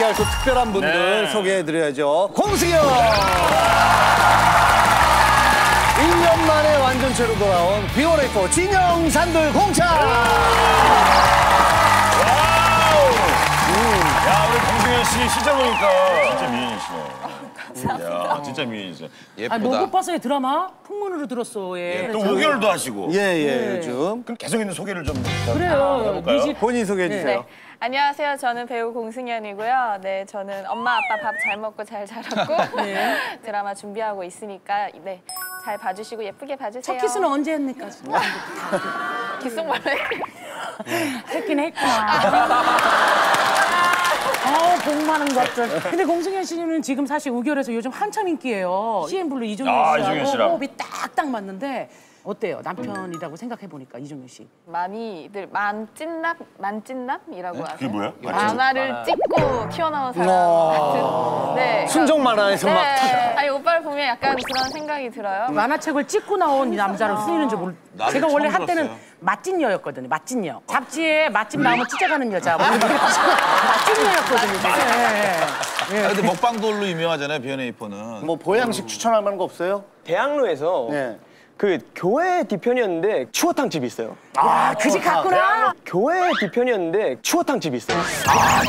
소개할 또 특별한 분들 소개해드려야죠. 공승현! 1년 만에 완전체로 돌아온 비오레이커 진영 산들 공차! 야, 우리 공승현 씨 진짜 보니까 진짜 미인이시네. 감사합니다. 야, 진짜 미인이시네. 예쁘다. 못 봤어요, 드라마? 풍문으로 들었어, 예. 또 우결도 하시고. 예, 요즘. 그럼 계속 있는 소개를 좀 그래요. 해볼까요? 네 집. 본인 소개해주세요. 네. 안녕하세요. 저는 배우 공승현이고요. 네, 저는 엄마 아빠 밥 잘 먹고 잘 자랐고 드라마 준비하고 있으니까 네, 잘 봐주시고 예쁘게 봐주세요. 첫 키스는 언제 했니까? 귓속말로 했긴 했구나. 복 많은 것들. 근데 공승현 씨는 지금 사실 우결에서 요즘 한참 인기예요. CN블루 이종현 이종현 씨하고 씨랑. 호흡이 딱딱 맞는데 어때요? 남편이라고 생각해보니까 이종현 씨. 많이들 만찢남이라고 하세요? 그게 뭐야? 만화를 찍고 튀어나온 사람 같은. 네. 순정 만화에서 막. 네. 아니 오빠를 보면 약간 그런 생각이 들어요. 만화책을 찍고 나온 이 남자를 쓰이는 줄 나도 제가 원래 처음 한때는 들었어요. 맛집녀였거든요. 맛집녀. 잡지에 맛집 나오면 찢어가는 여자. 맛집녀였거든요. 네. 근데 먹방돌로 유명하잖아요, 비어네이퍼는. 뭐 보양식 추천할 만한 거 없어요? 대학로에서 네. 그 교회 뒤편이었는데 추어탕 집이 있어요. 아, 그 집 갔구나. 교회 뒤편이었는데 추어탕 집이 있어요.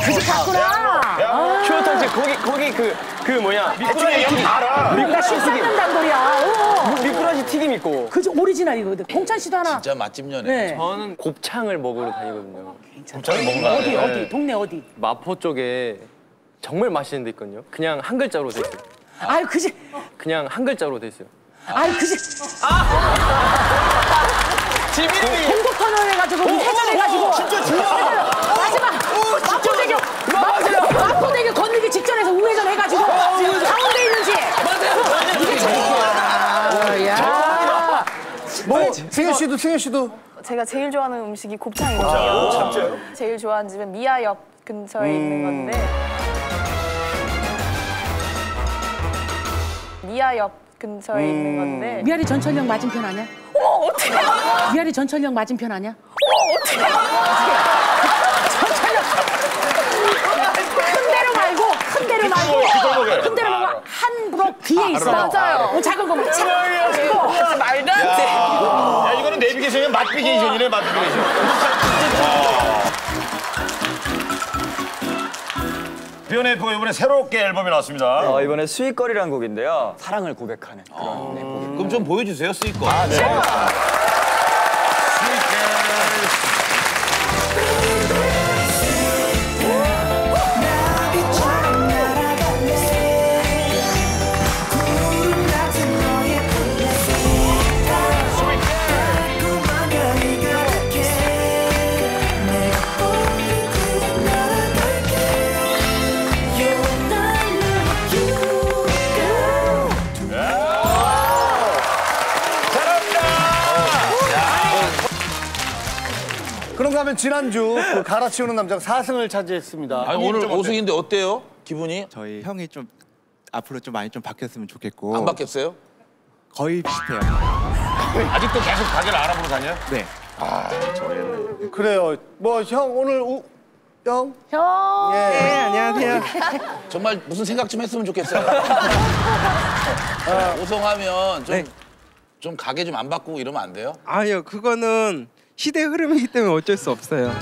그 집 갔구나. 추어탕 집 거기 그 뭐냐 미꾸라지 형 알아. 나 실수하는 단돌이야. 미꾸라지 튀김 있고. 그죠 오리지널이거든. 공찬 씨도 하나. 진짜 맛집녀네. 네. 저는 곱창을 먹으러 다니거든요. 곱창을 먹나? 어디? 동네 어디? 마포 쪽에 정말 맛있는 데 있거든요. 그냥 한 글자로 돼 있어요. 아유 그 집. 그냥 한 글자로 돼 있어요. 아유 그 집. 집 이름이 공고 터널 해가지고 회전해가지고. 진짜 중요하다. 마지막. 마포대교. 마포대교 건너기 직전에서 우회전 해가지고 가운데 있는 집. 맞아요. 야. 뭐, 승현 씨도. 제가 제일 좋아하는 음식이 곱창이거든요. 제일 좋아하는 집은 미아역 근처에 있는 건데 미아역 근처에 있는 건데 미아리 전철역 맞은편 아니야? 어머 어떡해 미아리 전철역 맞은편 아니야? 어떡해 큰 데로 말고 한 브록 뒤에 있어. 맞아요. 작은 거 막. 말도 안 돼. 야, 이거는 내비게이션이야, 맛비게이션이네, 맛비게이션. 비어네이퍼가 이번에 새롭게 앨범이 나왔습니다. 이번에 스윗걸이라는 곡인데요. 사랑을 고백하는 그런 곡입니다. 그럼 좀 보여주세요, 쓰이거. 그런가 하면 지난주 그 갈아치우는 남자가 4승을 차지했습니다. 아니, 오늘 5승인데 어때요? 기분이? 저희 형이 좀 앞으로 좀 많이 좀 바뀌었으면 좋겠고. 안 바뀌었어요? 거의 비슷해요. 아직도 계속 가게를 알아보러 다녀요? 네. 그래요. 뭐, 형, 오늘 형? 형. 예. 안녕하세요. 정말 무슨 생각 좀 했으면 좋겠어요. 오성하면 좀 가게 좀 안 바꾸고 이러면 안 돼요? 아니요, 그거는 시대의 흐름이기 때문에 어쩔 수 없어요.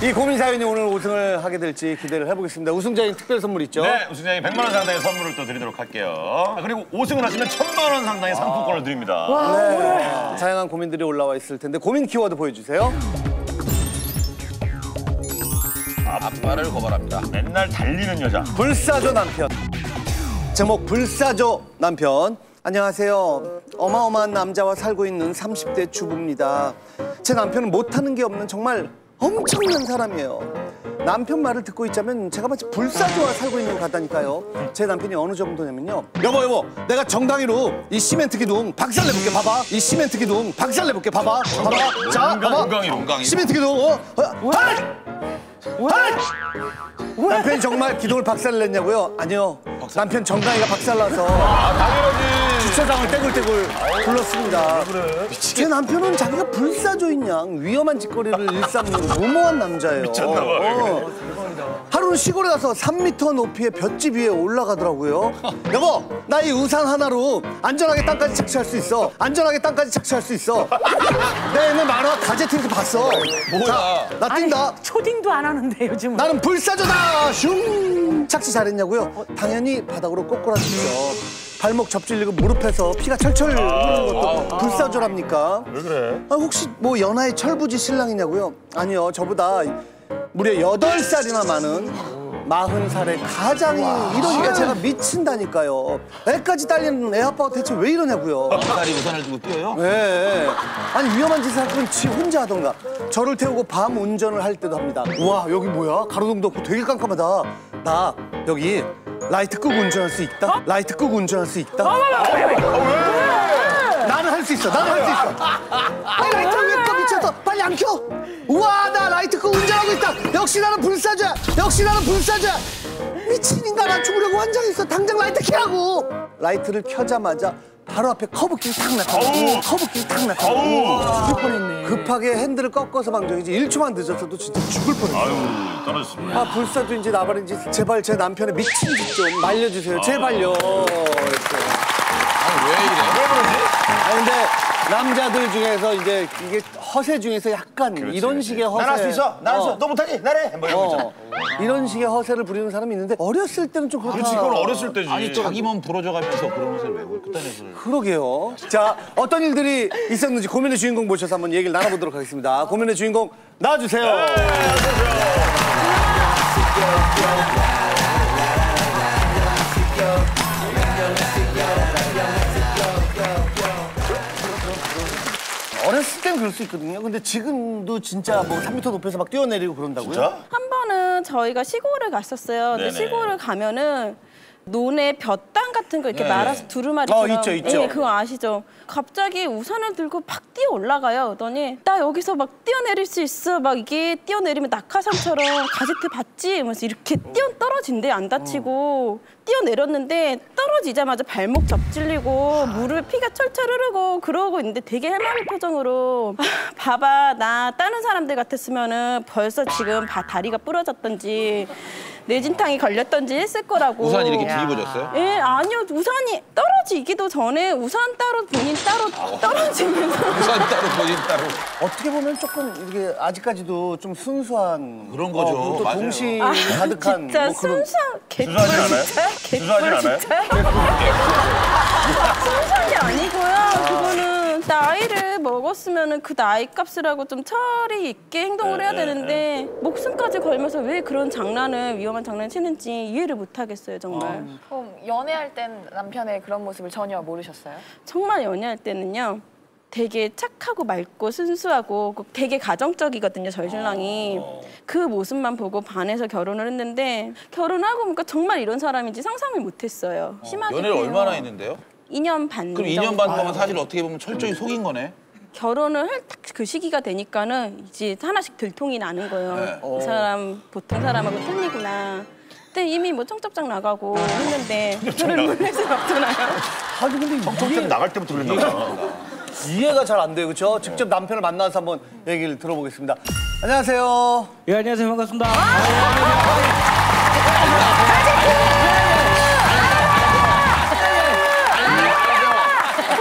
이 고민 사연이 오늘 우승을 하게 될지 기대를 해보겠습니다. 우승자인 특별 선물 있죠? 네, 우승자에게 100만 원 상당의 선물을 또 드리도록 할게요. 그리고 5승을 하시면 1000만 원 상당의 상품권을 드립니다. 네. 다양한 고민들이 올라와 있을 텐데 고민 키워드 보여주세요. 아빠를 고발합니다. 맨날 달리는 여자. 불사조 남편. 제목 불사조 남편. 안녕하세요. 어마어마한 남자와 살고 있는 30대 주부입니다. 제 남편은 못하는 게 없는 정말 엄청난 사람이에요. 남편 말을 듣고 있자면 제가 마치 불사조와 살고 있는 것 같다니까요. 제 남편이 어느 정도냐면요. 여보, 내가 정강이로 이 시멘트 기둥 박살내볼게, 봐봐. 이 시멘트 기둥 박살내볼게, 봐봐. 자, 봐봐. 시멘트 기둥, 남편이 정말 기둥을 박살냈냐고요? 아니요. 남편 정강이가 박살나서 당연하지. 주차장을 떼굴떼굴 불렀습니다. 제 남편은 자기가 불사조인 양 위험한 짓거리를 일삼는 무모한 남자예요. 미쳤나 봐. 하루는 시골에 가서 3m 높이의 볏짚 위에 올라가더라고요. 여보, 나 이 우산 하나로 안전하게 땅까지 착취할 수 있어. 안전하게 땅까지 착취할 수 있어. 내 옛날 만화 가제트에서 봤어. 뭐야? 자, 나 뛴다. 초딩도 안 하는데 요즘은. 나는 불사조다. 슝. 착취 잘했냐고요? 당연히 바닥으로 꼬꾸라졌죠. 발목 접질리고 무릎에서 피가 철철 흐르는 것도 불사조랍니까? 왜 그래? 아, 혹시 뭐 연하의 철부지 신랑이냐고요? 아니요, 저보다 무려 8살이나 많은 40살의 가장이 이러니까 제가 미친다니까요. 애까지 딸리는 애 아빠가 대체 왜 이러냐고요. 다리 우산을 두고 뛰어요? 네. 아니 위험한 짓을 할 거면 지 혼자 하던가. 저를 태우고 밤 운전을 할 때도 합니다. 우와, 여기 뭐야? 가로등도 없고 되게 깜깜하다. 나 여기 라이트 끄고 운전할 수 있다? 라이트 끄고 운전할 수 있다? 나는 할 수 있어. 나는 할 수 있어. 아니, 라이트를 왜 꺼? 미쳤어. 빨리 안 켜. 우와, 나 라이트 끄고 운전하고 있다. 역시 나는 불사조야. 역시 나는 불사조야. 미친 인간아, 죽으려고 환장했어. 당장 라이트 켜라고. 라이트를 켜자마자 바로 앞에 커브길이 탁 나타나고 커브길이 탁 나타나고 죽을 뻔했네. 급하게 핸들을 꺾어서 방정이지 1초만 늦었어도 진짜 죽을 뻔했어. 아유, 떨어졌습니다. 아, 불사조인지 나발인지 제발 제 남편의 미친 짓 좀 말려주세요. 제발요. 아니, 왜 이래? 아, 근데 남자들 중에서 이제 이게 허세 중에서 약간 이런 식의 허세. 난 할 수 있어. 난 할 수 있어. 너 못하니? 나래. 뭐 이런 거 있잖아. 이런 식의 허세를 부리는 사람이 있는데 어렸을 때는 좀 그렇다. 그렇지, 그건 어렸을 때지. 아니, 자기 몸 부러져가면서 그런 것을 왜 그딴 애를. 그러게요. 자, 어떤 일들이 있었는지 고민의 주인공 모셔서 한번 얘기를 나눠보도록 하겠습니다. 고민의 주인공 나와주세요. 어렸을 땐 그럴 수 있거든요. 근데 지금도 진짜 뭐 3m 높이에서 막 뛰어내리고 그런다고요? 진짜? 한 번은 저희가 시골을 갔었어요. 근데 네네. 시골을 가면은 논에 볕땅 같은 거 이렇게 말아서 두루마리. 있죠, 있죠. 네, 그거 아시죠? 갑자기 우산을 들고 팍 뛰어 올라가요. 그러더니 나 여기서 막 뛰어내릴 수 있어. 막 이게 뛰어내리면 낙하산처럼 가제트 봤지? 이러면서 이렇게 뛰어 떨어진대. 안 다치고 뛰어내렸는데 떨어지자마자 발목 접질리고 무릎에 피가 철철 흐르고 그러고 있는데 되게 할머니 표정으로 봐봐, 나 다른 사람들 같았으면은 벌써 지금 다리가 부러졌던지 뇌진탕이 걸렸던지 했을 거라고. 우산이 이렇게 뒤집어졌어요? 예, 아니요. 우산이 떨어지기도 전에 우산 따로 본인 따로 떨어지면서 우산 따로 본인 따로. 어떻게 보면 조금 이게 아직까지도 좀 순수한 그런 거죠. 또 맞아요. 동심 가득한 진짜 뭐 그런. 순수한 개뿔 순수하진 않아요? 진짜 순수하진 않아요? 순수한 게 아니고요. 그거는 나이를 먹었으면은 그 나이 값을 하고 좀 철이 있게 행동을 해야 되는데 목숨까지 걸면서 왜 그런 장난을 위험한 장난을 치는지 이해를 못 하겠어요, 정말. 그럼 연애할 땐 남편의 그런 모습을 전혀 모르셨어요? 정말 연애할 때는요. 되게 착하고 맑고 순수하고 되게 가정적이거든요, 저희 신랑이. 그 모습만 보고 반해서 결혼을 했는데 결혼하고 보니까 정말 이런 사람인지 상상을 못했어요. 심하게 연애를 해요. 얼마나 했는데요? 2년 반 그럼 2년 반 동안 사실 어떻게 보면 철저히 속인 거네. 결혼을 할 그 시기가 되니까는 이제 하나씩 들통이 나는 거예요. 네. 이 사람 보통 사람하고 틀리구나. 그때 이미 뭐 청첩장 나가고 했는데 저를 놀랄 수 없잖아요. 아니 근데 청첩장 나갈 때부터 그랬나 봐. 이해가 잘 안 돼요, 그렇죠? 직접 남편을 만나서 한번 얘기를 들어보겠습니다. 안녕하세요. 예, 안녕하세요. 반갑습니다.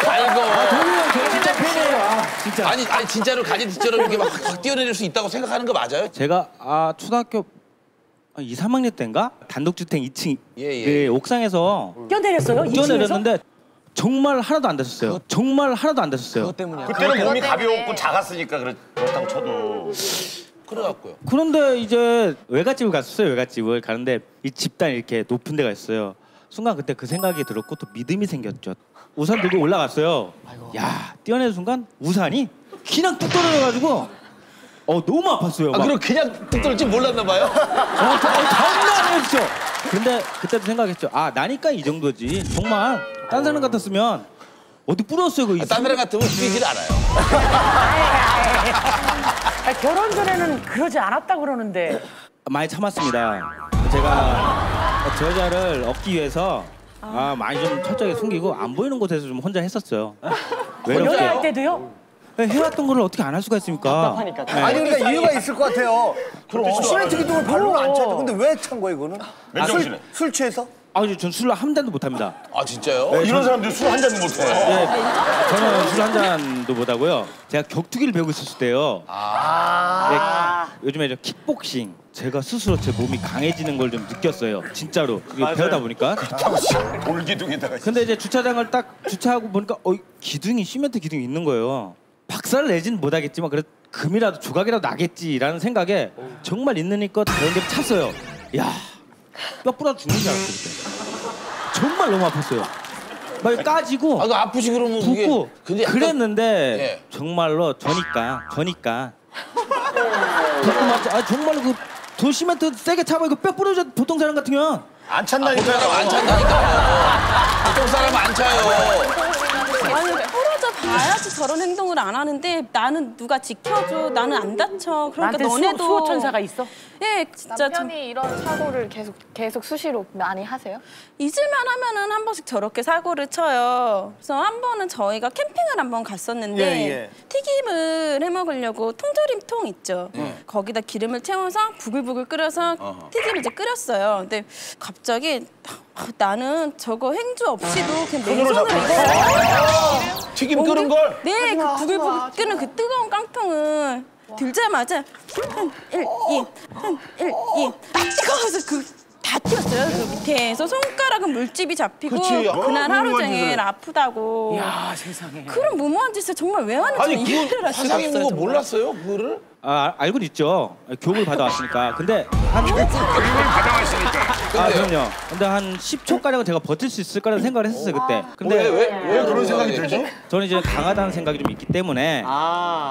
아이고. 진짜 팬이에요. 진짜. 아니 진짜로 가제트처럼 이렇게 막 뛰어내릴 수 있다고 생각하는 거 맞아요? 제가 초등학교 2, 3학년 때인가? 단독주택 2층 예. 그 옥상에서 뛰어내렸어요? 뛰어내렸는데 정말 하나도 안 됐었어요. 정말 하나도 안 됐었어요. 그것 때문이야. 그때는 몸이 가벼웠고 작았으니까 그렇다고 쳐도. 그래갖고요. 그런데 이제 외갓집을 갔었어요. 외갓집을 가는데 이 집단 이렇게 높은 데가 있어요. 순간 그때 그 생각이 들었고 또 믿음이 생겼죠. 우산 들고 올라갔어요. 야, 뛰어내는 순간 우산이 그냥 뚝 떨어져가지고 너무 아팠어요. 막. 그럼 그냥 뚝 떨어질 줄 몰랐나 봐요? 장난 아니었죠. 근데 그때도 생각했죠. 아, 나니까 이 정도지. 정말 딴 사람 같았으면 어디 뿌렸어요. 그 딴 사람 같으면 뛰질 않아요. 결혼 전에는 그러지 않았다 그러는데. 많이 참았습니다. 제가 저 여자를 얻기 위해서 많이 좀 철저하게 숨기고 안 보이는 곳에서 좀 혼자 했었어요. 연애할 외롭게. 때도요? 해왔던 거를 어떻게 안 할 수가 있습니까? 네. 아니 그러니까 이유가 있을 것 같아요. 그럼 시멘트 기둥을 발로는 안 차죠. 근데 왜 찬 거예요 이거는? 맨정신에. 술 취해서? 아니 전 술 한 잔도 못 합니다. 아 진짜요? 이런 사람들 술 한 잔도 못 해. 네, 저는 술 한 잔도 못 하고요. 제가 격투기를 배우고 있었을 때요. 네, 요즘에 저 킥복싱 제가 스스로 제 몸이 강해지는 걸 좀 느꼈어요. 진짜로 그게 배우다 보니까. 돌기둥에다가. 근데 이제 주차장을 딱 주차하고 보니까 기둥이 시멘트 기둥이 있는 거예요. 박살을 내지는 못하겠지만 그래도 금이라도 조각이라도 나겠지라는 생각에 정말 있는 힘껏 대형님 찼어요. 야, 뼈 부러져 죽는 줄 알았어요 그때. 정말 너무 아팠어요. 막 까지고 아, 그 아프시 그러면 붓고 근데 약간- 그랬는데 예. 정말로 저니까 붓고 막 정말로 그 시멘트 세게 차봐 이거 뼈 부러져 보통 사람 같으면 안 보통 사람 찬다니까요. 안 찬다니까. 보통 사람 안 차요. 아니 부러져 봐야지 저런 행동을 안 하는데 나는 누가 지켜줘 나는 안 다쳐 그러니까 나한테 너네도 수호 천사가 있어? 예 진짜 남편이 이런 사고를 계속 수시로 많이 하세요? 잊을만 하면은 한 번씩 저렇게 사고를 쳐요. 그래서 한 번은 저희가 캠핑을 한번 갔었는데 예. 튀김을 해 먹으려고 통조림통 있죠. 거기다 기름을 채워서 부글부글 끓여서 튀김을 이제 끓였어요. 근데 갑자기 나는 저거 행주 없이도 그냥 맨손으로 이거 튀김 끓은 걸? 네, 그 부글부글 끓는 그 뜨거운 깡통을 들자마자 한 1, 2, 한 1, 2 딱 뜨거워서 다 튀었어요. 그 밑에서 손가락은 물집이 잡히고 그치. 그날 하루 종일 아프다고. 야 세상에. 그런 무모한 짓을 정말 왜 하는지 아니 이해를 그 할 수가 화상 입는 없어요. 거 정말. 몰랐어요? 그거를? 알고는 있죠. 교육을 받아왔으니까. 근데 한 교육을 받아왔으니까. 그럼요. 근데 한 10초가량은 제가 버틸 수 있을 거라는 생각을 했었어요 그때. 근데 왜 그런 생각이 들죠? 저는 이제 강하다는 생각이 좀 있기 때문에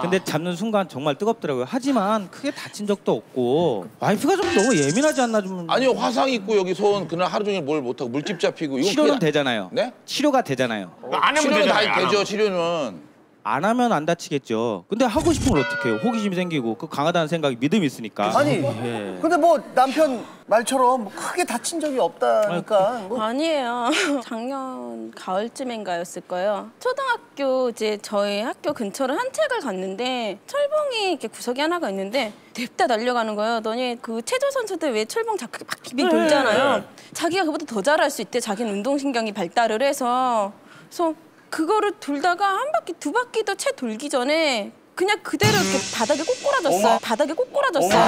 근데 잡는 순간 정말 뜨겁더라고요. 하지만 크게 다친 적도 없고 와이프가 좀 너무 예민하지 않나 좀. 아니요, 화상 입고 여기 손 그날 하루 종일 뭘 못하고 물집 잡히고 이거 치료는 그게- 되잖아요. 네? 치료가 되잖아요. 안 하면 치료는 되잖아요. 다 되죠, 치료는. 안 하면 안 다치겠죠. 근데 하고 싶으면 어떡해요. 호기심이 생기고 그 강하다는 생각이 믿음이 있으니까. 아니 예. 근데 뭐 남편 말처럼 뭐 크게 다친 적이 없다니까 뭐. 아니에요. 작년 가을쯤인가였을 거예요. 초등학교 이제 저희 학교 근처로 산책을 갔는데 철봉이 이렇게 구석이 하나가 있는데 냅다 날려가는 거예요. 너니 그 체조 선수들 왜 철봉 자꾸 막 빙빙 돌잖아요. 자기가 그보다 더 잘할 수 있대. 자기는 운동신경이 발달을 해서. 그래서 그거를 돌다가 한 바퀴 두 바퀴도 채 돌기 전에 그냥 그대로 이렇게 바닥에 꼬꾸라졌어요. 바닥에 꼬꾸라졌어요.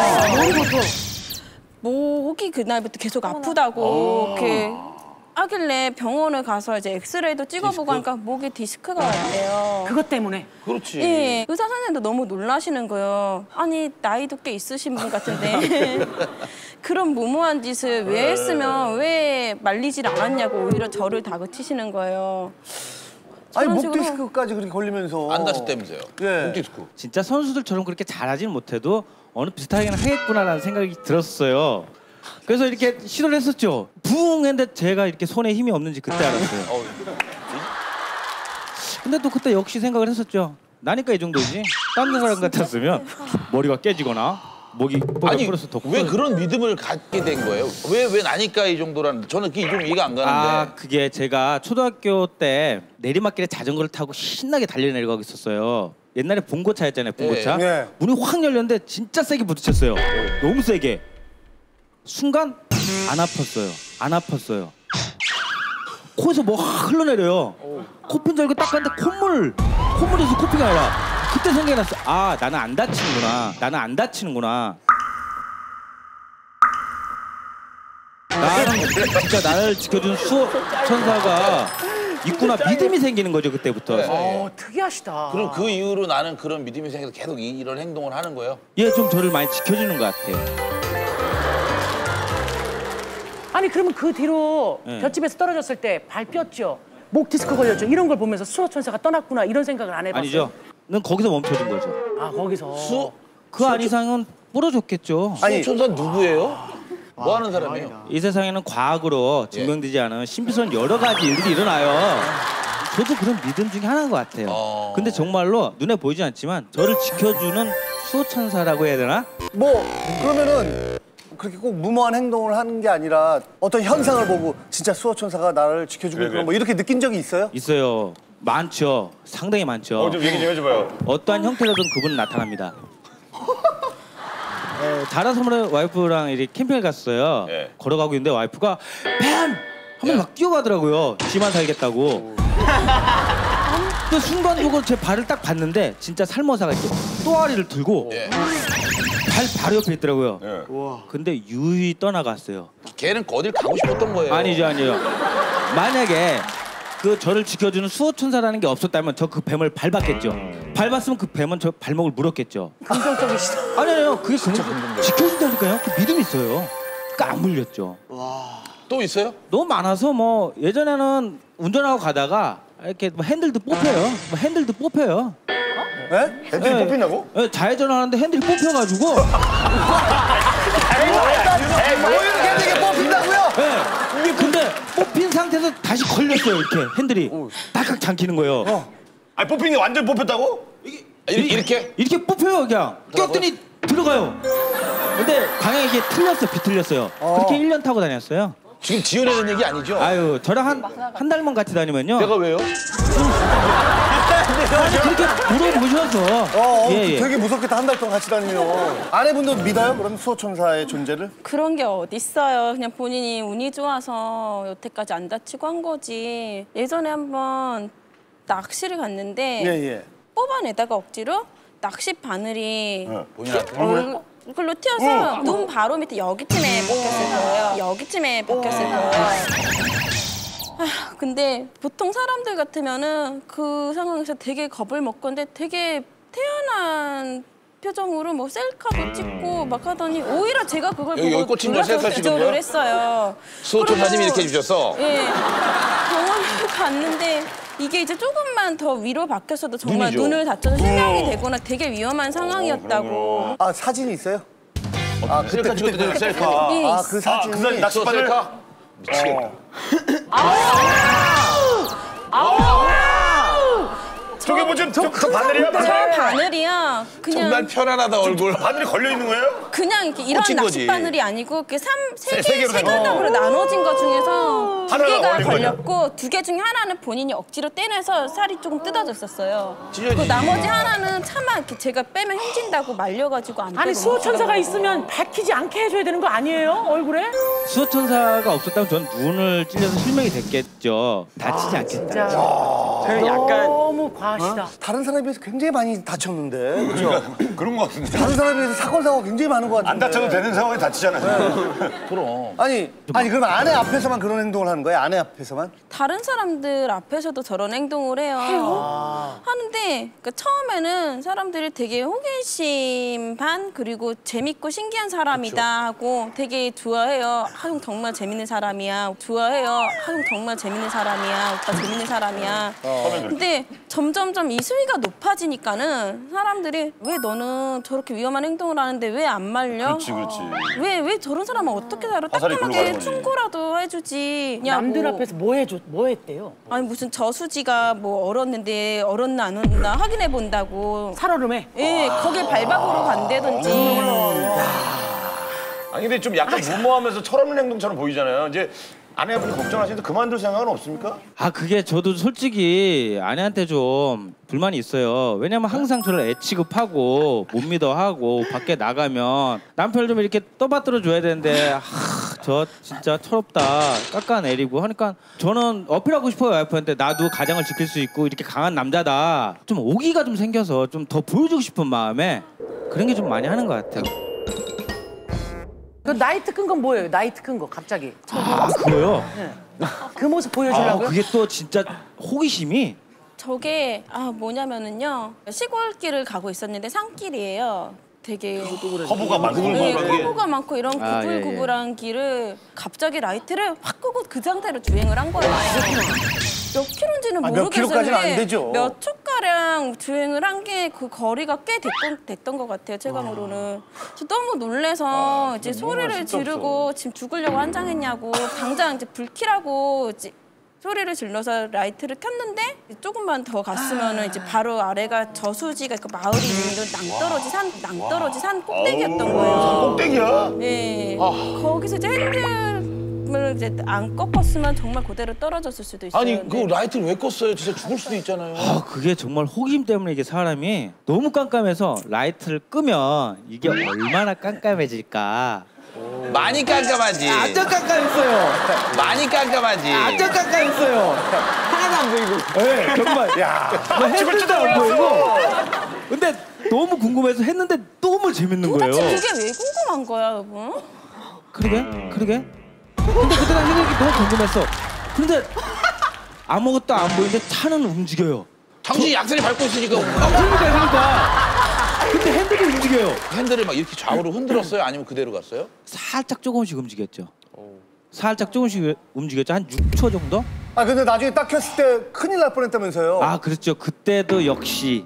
목이 그날부터 계속 아프다고 이렇게 하길래 병원을 가서 이제 엑스레이도 찍어보고 하니까 목에 디스크가 왔대요. 그것 때문에. 그렇지. 예, 의사 선생님도 너무 놀라시는 거예요. 아니 나이도 꽤 있으신 분 같은데 그런 무모한 짓을 왜 했으면 왜 말리질 않았냐고 오히려 저를 다그치시는 거예요. 아니 저런 목 식으로. 디스크까지 그렇게 걸리면서 안 다쳤다면서요? 예. 목 디스크. 진짜 선수들처럼 그렇게 잘하지는 못해도 어느 비슷하게는 하겠구나라는 생각이 들었어요. 그래서 이렇게 시도를 했었죠. 부웅 했는데 제가 이렇게 손에 힘이 없는지 그때 알았어요. 근데 또 그때 역시 생각을 했었죠. 나니까 이 정도지. 다른 사람 같았으면 머리가 깨지거나 목이 아니 부러서 더 왜 그런 믿음을 갖게 된 거예요? 왜 나니까 이 정도라는 저는 그게 좀 이해가 안 가는데. 그게 제가 초등학교 때 내리막길에 자전거를 타고 신나게 달려내려가고 있었어요. 옛날에 봉고차였잖아요, 봉고차. 예. 예. 문이 확 열렸는데 진짜 세게 부딪혔어요. 너무 세게. 순간 안 아팠어요. 코에서 뭐 흘러내려요. 코핀 줄 알고 딱 봤는데 콧물에서 코피가 아니라 그때 생각이 났어. 나는 안 다치는구나. 나는 진짜 나를 지켜준 수호 천사가 있구나. 믿음이 생기는 거죠 그때부터. 특이하시다. 그럼 그 이후로 나는 그런 믿음이 생겨서 계속 이런 행동을 하는 거예요? 얘 좀 저를 많이 지켜주는 것 같아요. 아니 그러면 그 뒤로 네. 볏집에서 떨어졌을 때 발 뼈죠. 목 디스크 걸렸죠. 이런 걸 보면서 수호 천사가 떠났구나 이런 생각을 안 해봤어요? 아니죠. 는 거기서 멈춰준 거죠. 아 거기서. 그 안 이상은 부러졌겠죠. 아니 수호천사 누구예요? 뭐 하는 사람이에요? 이 세상에는 과학으로 증명되지 않은 신비스러운 여러 가지 일들이 일어나요. 저도 그런 믿음 중에 하나인 것 같아요. 근데 정말로 눈에 보이지 않지만 저를 지켜주는 수호천사라고 해야 되나? 뭐 그러면은 그렇게 꼭 무모한 행동을 하는 게 아니라 어떤 현상을 보고 진짜 수호천사가 나를 지켜주고 있구나 뭐 이렇게 느낀 적이 있어요? 있어요. 많죠. 상당히 많죠. 좀 얘기 좀 해줘봐요. 어떠한 형태로든 그분은 나타납니다. 자라 선물의 와이프랑 이렇게 캠핑을 갔어요. 예. 걸어가고 있는데 와이프가 뱀! 하면 막 뛰어가더라고요. 지만 살겠다고. 그 순간적으로 제 발을 딱 봤는데 진짜 살모사가 이렇게 또아리를 들고 발 바로 옆에 있더라고요. 근데 유유히 떠나갔어요. 걔는 어딜 가고 싶었던 거예요. 아니죠. 만약에 그 저를 지켜주는 수호천사라는 게 없었다면 저 그 뱀을 밟았겠죠. 밟았으면 그 뱀은 저 발목을 물었겠죠. 긍정적이시다. 아니요. 그게 지켜준다니까요. 그 믿음이 있어요. 그러니까 안 물렸죠. 또 있어요? 너무 많아서 뭐 예전에는 운전하고 가다가 이렇게 뭐 핸들도 뽑혀요. 네? 핸들이 뽑히냐고? 좌회전 하는데 핸들이 뽑혀가지고 오히려 걔네게 뽑힌다고요? 네. 근데 뽑힌 상태에서 다시 걸렸어요. 이렇게 핸들이 딱딱 잠기는 거예요. 아니 뽑힌 게 완전 뽑혔다고? 이렇게 뽑혀요. 그냥 꼈더니 들어가요. 근데 방향이 이게 비틀렸어요. 그렇게 1년 타고 다녔어요. 지금 지어내는 얘기 아니죠? 아유, 저랑 한 달만 같이 다니면요. 내가 왜요? 아니, 그렇게 물어보셔서. 되게 무섭겠다. 한 달 동안 같이 다니면. 아내분도 믿어요? 그럼 수호천사의 존재를? 그런 게 어딨어요. 그냥 본인이 운이 좋아서 여태까지 안 다치고 한 거지. 예전에 한번 낚시를 갔는데 뽑아내다가 억지로 낚시 바늘이 이걸로 튀어서 눈 바로 밑에 여기쯤에 박혔을 거예요. 여기쯤에 박혔을 거예요. 근데 보통 사람들 같으면은 그 상황에서 되게 겁을 먹건데 되게 태연한 표정으로 뭐 셀카도 찍고 막 하더니 오히려 제가 그걸 여기 보고 꽂힌 걸 셀카 찍은 기절을 거야? 했어요. 수호천사님이 이렇게 해주셨어? 예. 병원에 갔는데 이게 이제 조금만 더 위로 박혔어도 정말 눈이죠. 눈을 다쳐서 실명이 되거나 되게 위험한 상황이었다고. 아, 사진이 있어요? 셀카 찍었던 셀카. 예, 아, 그 사진이. 그 사진 낚시바늘. 셀카? 미치겠다. 저게 뭐 저 바늘이야? 저 바늘이야. 그냥 정말 편안하다 얼굴. 바늘이 걸려 있는 거예요? 그냥 이렇게 이런 꽂힌 거지. 낚시 바늘이 아니고 그 세 세 개로 된 가닥으로 나눠진 것 중에서 두 하나가 개가 걸린 거죠? 걸렸고 두 개 중에 하나는 본인이 억지로 떼내서 살이 조금 뜯어졌었어요. 찢어지지. 그 나머지 하나는 차마 이렇게 제가 빼면 흉진다고 말려가지고 안 빼고 아니 수호천사가 있으면 밝히지 않게 해줘야 되는 거 아니에요? 얼굴에? 수호천사가 없었다면 전 눈을 찔려서 실명이 됐겠죠. 다치지 않겠다. 저는 약간 너무 과하시다. 다른 사람에 비해서 굉장히 많이 다쳤는데. 그렇죠? 그런 거 같은데. 다른 사람에 비해서 사고가 굉장히 많은 것 같은데. 안 다쳐도 되는 상황에 다치잖아요. 그럼. 아니 그러면 아내 앞에서만 그런 행동을 하는 거예요? 아내 앞에서만? 다른 사람들 앞에서도 저런 행동을 해요. 하는데 그러니까 처음에는 사람들이 되게 호기심 반 그리고 재밌고 신기한 사람이다 하고 되게 좋아해요. 형 정말 재밌는 사람이야. 좋아해요. 형 정말 재밌는 사람이야. 오빠 재밌는 사람이야. 근데 점점점 이 수위가 높아지니까는 사람들이 왜 너는 저렇게 위험한 행동을 하는데 왜 안 말려? 그렇지. 왜 저런 사람은 어떻게 살아? 화살이 글로 가는 따끔하게 거지. 충고라도 해주지. 남들 앞에서 뭐 했대요? 아니 무슨 저수지가 뭐 얼었는데 얼었나 안 얼었나 확인해 본다고. 살얼음에? 예, 거길 발박으로 간다든지. 아니 근데 좀 약간 무모하면서 철없는 행동처럼 보이잖아요. 이제 아내분이 걱정하시는데 그만둘 생각은 없습니까? 그게 저도 솔직히 아내한테 좀 불만이 있어요. 왜냐면 항상 저를 애취급하고 못 믿어하고 밖에 나가면 남편을 좀 이렇게 떠받들어 줘야 되는데 저 진짜 철없다 깎아내리고 하니까 저는 어필하고 싶어요. 와이프한테 나도 가장을 지킬 수 있고 이렇게 강한 남자다. 좀 오기가 좀 생겨서 좀 더 보여주고 싶은 마음에 그런 게 좀 많이 하는 것 같아요. 그 나이트 끈 건 뭐예요? 나이트 끈 거 갑자기. 그거요? 그 모습 보여주려고요? 그게 또 진짜 호기심이 저게 뭐냐면은요 시골길을 가고 있었는데 산길이에요. 되게 허브가 많고 네, 커브가 많고 이런 아, 구불구불한 길을 갑자기 라이트를 확 끄고 그 상태로 주행을 한 거예요. 몇 킬로인지는 몇 모르겠어요. 킬로까지는 안 근데 되죠. 몇 초가량 주행을 한 게 그 거리가 꽤 됐던 것 같아요. 체감으로는. 저 너무 놀래서 이제 소리를 지르고 지금 죽으려고 한장했냐고 당장 이제 불 켜라고 이제 소리를 질러서 라이트를 켰는데 조금만 더 갔으면은 이제 바로 아래가 저수지가 그 마을이 있는 낭떠러지 산 꼭대기였던 거예요. 꼭대기야? 네. 거기서 이제 핸들 라이트를 이제 안 꺾었으면 정말 그대로 떨어졌을 수도 있어요. 아니 그 라이트를 왜 껐어요? 진짜 죽을 수도 있잖아요. 아, 그게 정말 호기심 때문에 이게 사람이 너무 깜깜해서 라이트를 끄면 이게 얼마나 깜깜해질까. 많이 깜깜하지. 완전 깜깜했어요. 많이 깜깜하지. 완전 깜깜했어요. 하나도 안 보이고. 네, 정말. 야, 핸들도 안 보이고. 근데 너무 궁금해서 했는데 너무 재밌는 거예요. 도대체 그게 왜 궁금한 거야, 여보? 그러게? 근데 그때 당시에 이게 너무 궁금했어. 근데 아무것도 안 보이는데 차는 움직여요. 당신이 약산이 밟고 있으니까 그러니까. 근데 핸들이 움직여요. 핸들을 막 이렇게 좌우로 흔들었어요? 아니면 그대로 갔어요? 살짝 조금씩 움직였죠. 살짝 조금씩 움직였죠. 한 6초 정도? 아 근데 나중에 딱 켰을 때 큰일 날 뻔했다면서요. 아, 그렇죠. 그때도 역시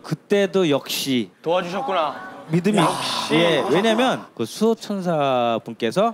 도와주셨구나. 믿음이. 예, 왜냐면 그 수호천사 분께서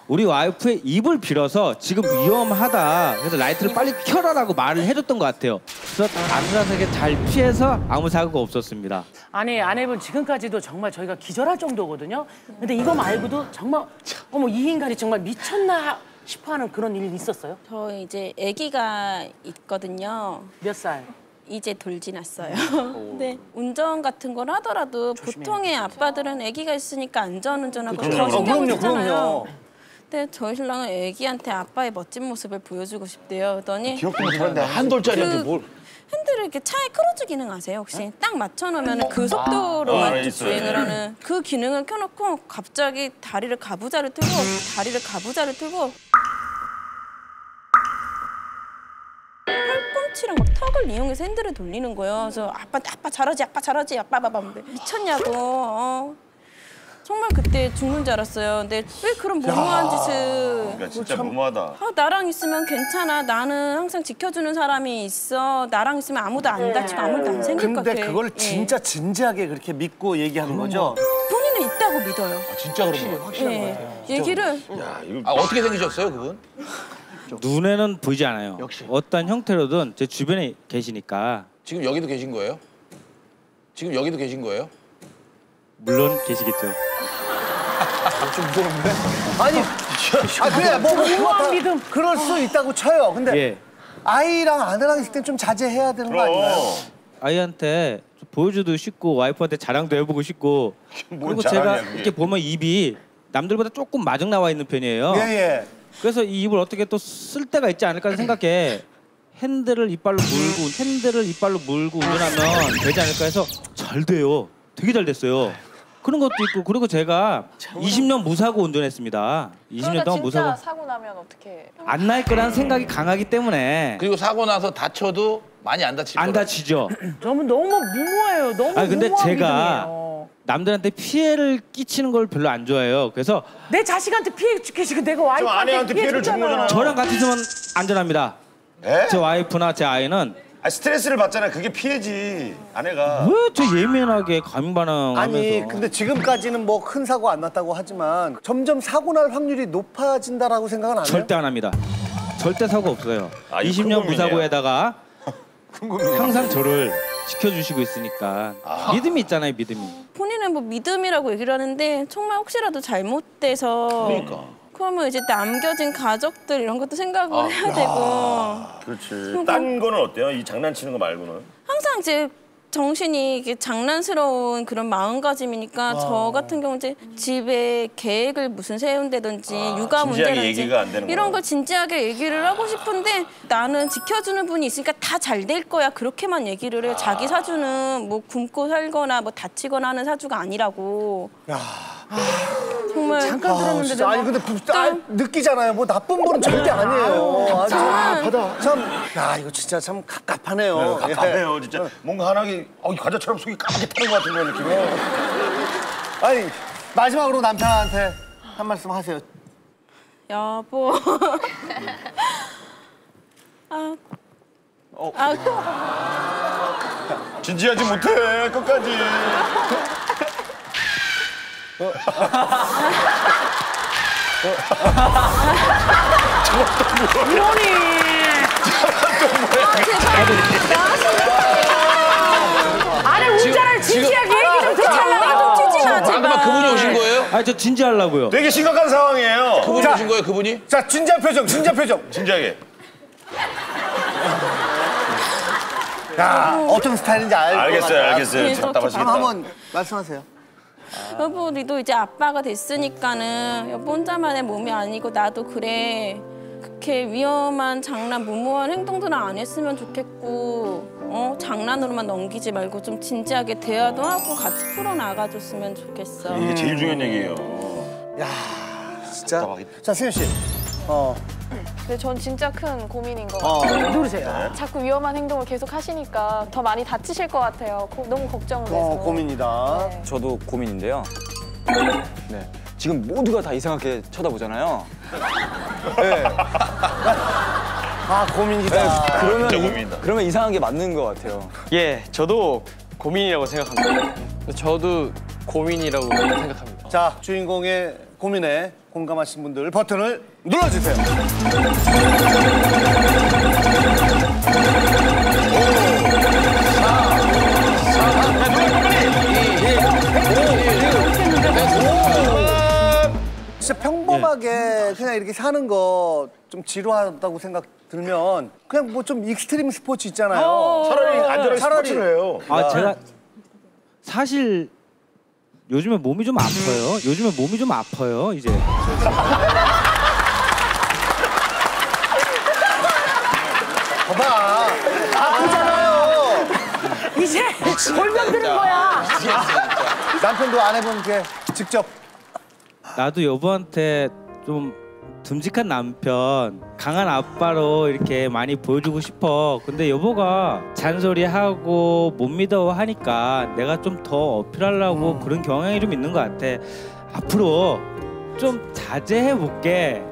우리 와이프의 입을 빌어서 지금 위험하다. 그래서 라이트를 빨리 켜라라고 말을 해줬던 것 같아요. 그래서 아슬아슬하게 잘 피해서 아무 사고가 없었습니다. 아니 아내분 지금까지도 정말 저희가 기절할 정도거든요. 근데 이거 말고도 정말 어머 이 인간이 정말 미쳤나 싶어하는 그런 일이 있었어요? 저 이제 아기가 있거든요. 몇 살? 이제 돌 지났어요. 근데 운전 같은 걸 하더라도 보통의 아빠들은 아기가 있으니까 안전운전하고 더 신경을 쓰잖아요. 근데 저희 신랑은 아기한테 아빠의 멋진 모습을 보여주고 싶대요. 그러더니 기억도 못하는데 한 돌짜리한테 뭘? 핸들을 이렇게 차에 크루즈 기능 아세요? 혹시 딱 맞춰놓으면 그 속도로만 주행을 하는 그 기능을 켜놓고 갑자기 다리를 가부좌를 틀고 팔꿈치랑 막 턱을 이용해서 핸들을 돌리는 거예요. 그래서 아빠 잘하지 아빠 봐봐. 미쳤냐고. 정말 그때 죽는 줄 알았어요. 근데 왜 그런 무모한 짓을. 그러니까 진짜 무모하다. 나랑 있으면 괜찮아. 나는 항상 지켜주는 사람이 있어. 나랑 있으면 아무도 안 다치고 아무도 안 생길 것 같아. 근데 그걸 진짜 진지하게 그렇게 믿고 얘기하는 거죠? 본인은 있다고 믿어요. 진짜 그런 거예요? 확실한 것 같아요. 얘기를. 아 어떻게 생기셨어요 그분? 눈에는 보이지 않아요. 어떤 형태로든 제 주변에 계시니까. 지금 여기도 계신 거예요? 물론 계시겠죠. 좀 무서운데? 아니, 그래 뭐 무모한 믿음. 그럴 수 있다고 쳐요. 근데 예. 아이랑 아내랑 있을 땐 좀 자제해야 되는 거 아닌가요? 아이한테 좀 보여줘도 싶고 와이프한테 자랑도 해보고 싶고. 그리고 제가 그게. 이렇게 보면 입이 남들보다 조금 마중 나와 있는 편이에요. 예. 그래서 이 입을 어떻게 또 쓸 때가 있지 않을까 생각해. 핸들을 이빨로 물고 운전하면 되지 않을까 해서 잘 돼요. 되게 잘 됐어요. 그런 것도 있고. 그리고 제가 20년 무사고 운전했습니다. 20년 동안 진짜 무사고. 사고 나면 어떻게? 안 날 거라는 생각이 강하기 때문에 그리고 사고 나서 다쳐도 많이 안 다칠 안 거라. 다치죠. 너무 무모해요. 너무 근데 무모한 제가 믿음이에요. 남들한테 피해를 끼치는 걸 별로 안 좋아해요. 그래서 내 자식한테 피해 줄게 지금 내가 아내한테 와이프한테 피해를 준 거잖아요. 저랑 같이 있으면 안전합니다. 예? 제 와이프나 제 아이는 아, 스트레스를 받잖아요. 그게 피해지. 아내가. 왜 저 예민하게 감인 반응하면서. 아니, 근데 지금까지는 뭐 큰 사고 안 났다고 하지만 점점 사고 날 확률이 높아진다라고 생각은 안 해요? 절대 안 합니다. 절대 사고 없어요. 아, 이거 20년 큰 무사고에다가 항상 저를 지켜주시고 있으니까 믿음이 있잖아요, 믿음이. 본인은 뭐 믿음이라고 얘기를 하는데 정말 혹시라도 잘못돼서 그러면 이제 남겨진 가족들 이런 것도 생각을 해야 되고 그렇지. 딴 거는 어때요? 이 장난치는 거 말고는? 항상 이제 정신이 이게 장난스러운 그런 마음가짐이니까 저 같은 경우 이제 집에 계획을 무슨 세운다든지 육아 진지하게 문제라든지 얘기가 안 되는 이런 거야. 걸 진지하게 얘기를 하고 싶은데 나는 지켜주는 분이 있으니까 다 잘 될 거야 그렇게만 얘기를 해요. 자기 사주는 뭐 굶고 살거나 뭐 다치거나 하는 사주가 아니라고. 정말 잠깐 들었는데 진짜. 아니 근데 느끼잖아요. 뭐 나쁜 분은 절대 아니에요. 야 이거 진짜 참 갑갑하네요. 답답해요, 진짜. 뭔가 하나 과자처럼 속이 까맣게 타는 것 같은 그런 느낌이. 아니 마지막으로 남편한테 한 말씀 하세요. 여보. 진지하지 못해, 끝까지. 아니 운전을 진지하게 얘기 좀 듣잖아. 좀 치지 마 제발. 방금 그분이 오신 거예요? 아, 저 진지하려고요. 되게 심각한 상황이에요. 그분이 오신 거예요, 그분이? 자, 진지한 표정, 진지한 표정. 진지하게. 야, 어떤 스타일인지 알고. 알겠어요. 네, 답답하시겠다. 한번 말씀하세요. 여보, 우리도 이제 아빠가 됐으니까는 여보 혼자만의 몸이 아니고 나도 그래. 그렇게 위험한 장난, 무모한 행동들은 안 했으면 좋겠고 장난으로만 넘기지 말고 좀 진지하게 대화도 하고 같이 풀어나가줬으면 좋겠어. 이게 제일 중요한 얘기예요. 야, 진짜. 자, 승현 씨. 근데 전 진짜 큰 고민인 것 같아요. 누르세요. 자꾸 위험한 행동을 계속 하시니까 더 많이 다치실 것 같아요. 너무 걱정돼서. 고민이다. 네. 저도 고민인데요. 네. 지금 모두가 다 이상하게 쳐다보잖아요. 네. 아, 고민이다. 진짜 고민이다. 그러면 이상한 게 맞는 것 같아요. 예, 저도 고민이라고 생각합니다. 저도 고민이라고 생각합니다. 자, 주인공의 고민에 공감하신 분들 버튼을 눌러주세요. 진짜 평범하게 그냥 이렇게 사는 거 좀 지루하다고 생각 들면 그냥 뭐 좀 익스트림 스포츠 있잖아요. 차라리 안전하게 차라리. 스포츠를 해요. 아, 제가 사실 요즘에 몸이 좀 아파요. 이제. 봐봐. 아프잖아요. 이제 골면 드는 거야. 남편도 아내분께 직접. 나도 여보한테 좀 듬직한 남편, 강한 아빠로 이렇게 많이 보여주고 싶어. 근데 여보가 잔소리하고 못 믿어 하니까 내가 좀 더 어필하려고 그런 경향이 좀 있는 것 같아. 앞으로 좀 자제해 볼게.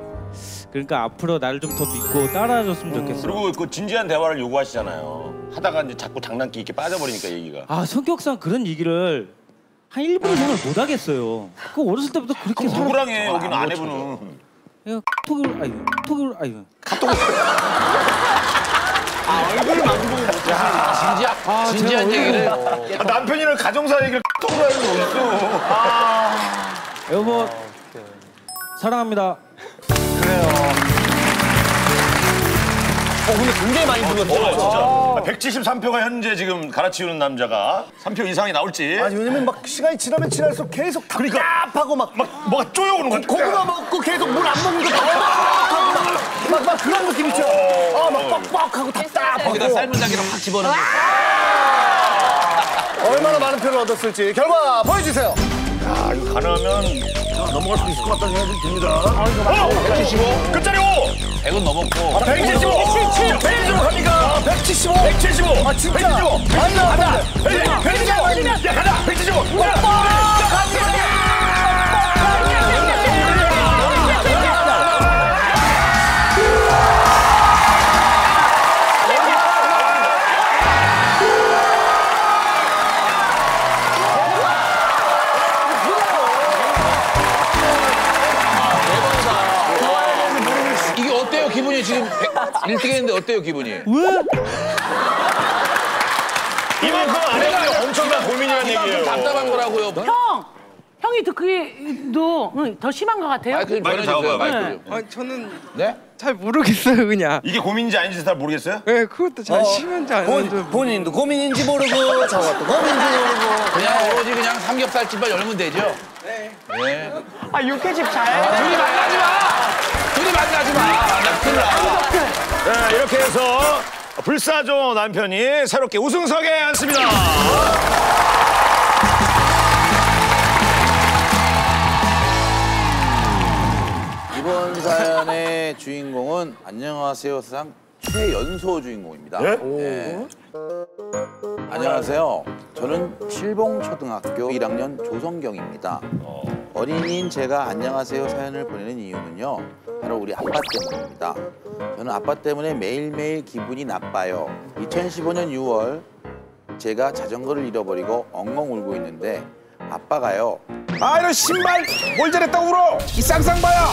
그러니까 앞으로 나를 좀 더 믿고 따라줬으면 좋겠어. 그리고 그 진지한 대화를 요구하시잖아요. 하다가 이제 자꾸 장난기 있게 빠져버리니까 얘기가. 아, 성격상 그런 얘기를 한 1분 이상을 못 하겠어요. 그 어렸을 때부터 그렇게 그럼 누구랑 해? 여기는 아내분은. 이거 톡을 아이고. 진지한 얘기를. 남편이랑 가정사 얘기를 톡으로 하는 거 있어. 여보, 사랑합니다. 근데 굉장히 많이 불렀어요. 진짜. 173표가 현재 지금 갈아치우는 남자가 3표 이상이 나올지. 아니, 왜냐면 막 시간이 지나면 지날수록 계속 답답하고 막 뭐가 쪼여오는 거야. 고구마 먹고 계속 물 안 먹는 거 막 그런 느낌 있죠. 막 뻑뻑하고 답답하고. 거기다 삶은 닭이랑 확 집어넣는. 얼마나 많은 표를 얻었을지 결과 보여주세요. 야, 이거 가능하면 넘어갈 수 있을 것 같다는 생각이 듭니다. 175. 끝자리 5! 100은 넘었고. 175! 175 갑니까? 175. 175! 아, 진짜. 175! 많이 나왔다. 175! 야, 가자! 175! 이게 어때요, 기분이 지금 1등 했는데 어때요, 기분이? 왜? 이만큼 안 해도 엄청난 고민이라는 얘기예요. 답답한 거라고요. 형이 그게도 더 심한 것 같아요. 마이크 마이크 전해주세요, 잡아봐요. 마이크 좀. 아니, 저는 네? 잘 모르겠어요, 그냥. 이게 고민인지 아닌지 잘 모르겠어요? 네, 그것도 잘 심한지 안 심한지. 본인도 고민인지 모르고 저것도 고민인지 모르고. 그냥 오로지 그냥 삼겹살집만 열면 되죠? 네. 아, 육회집 잘. 둘이 만나지 마! 둘이 만나지 마! 나 큰일 나. 네, 이렇게 해서 불사조 남편이 새롭게 우승석에 앉습니다. 이번 사연의 주인공은 안녕하세요 세상 최연소 주인공입니다. 네. 안녕하세요. 저는 칠봉초등학교 1학년 조성경입니다. 어린이인 제가 안녕하세요 사연을 보내는 이유는요. 바로 우리 아빠 때문입니다. 저는 아빠 때문에 매일매일 기분이 나빠요. 2015년 6월 제가 자전거를 잃어버리고 엉엉 울고 있는데 아빠가요. 아, 이런 신발 뭘 잘했다 울어. 이 쌍쌍바야.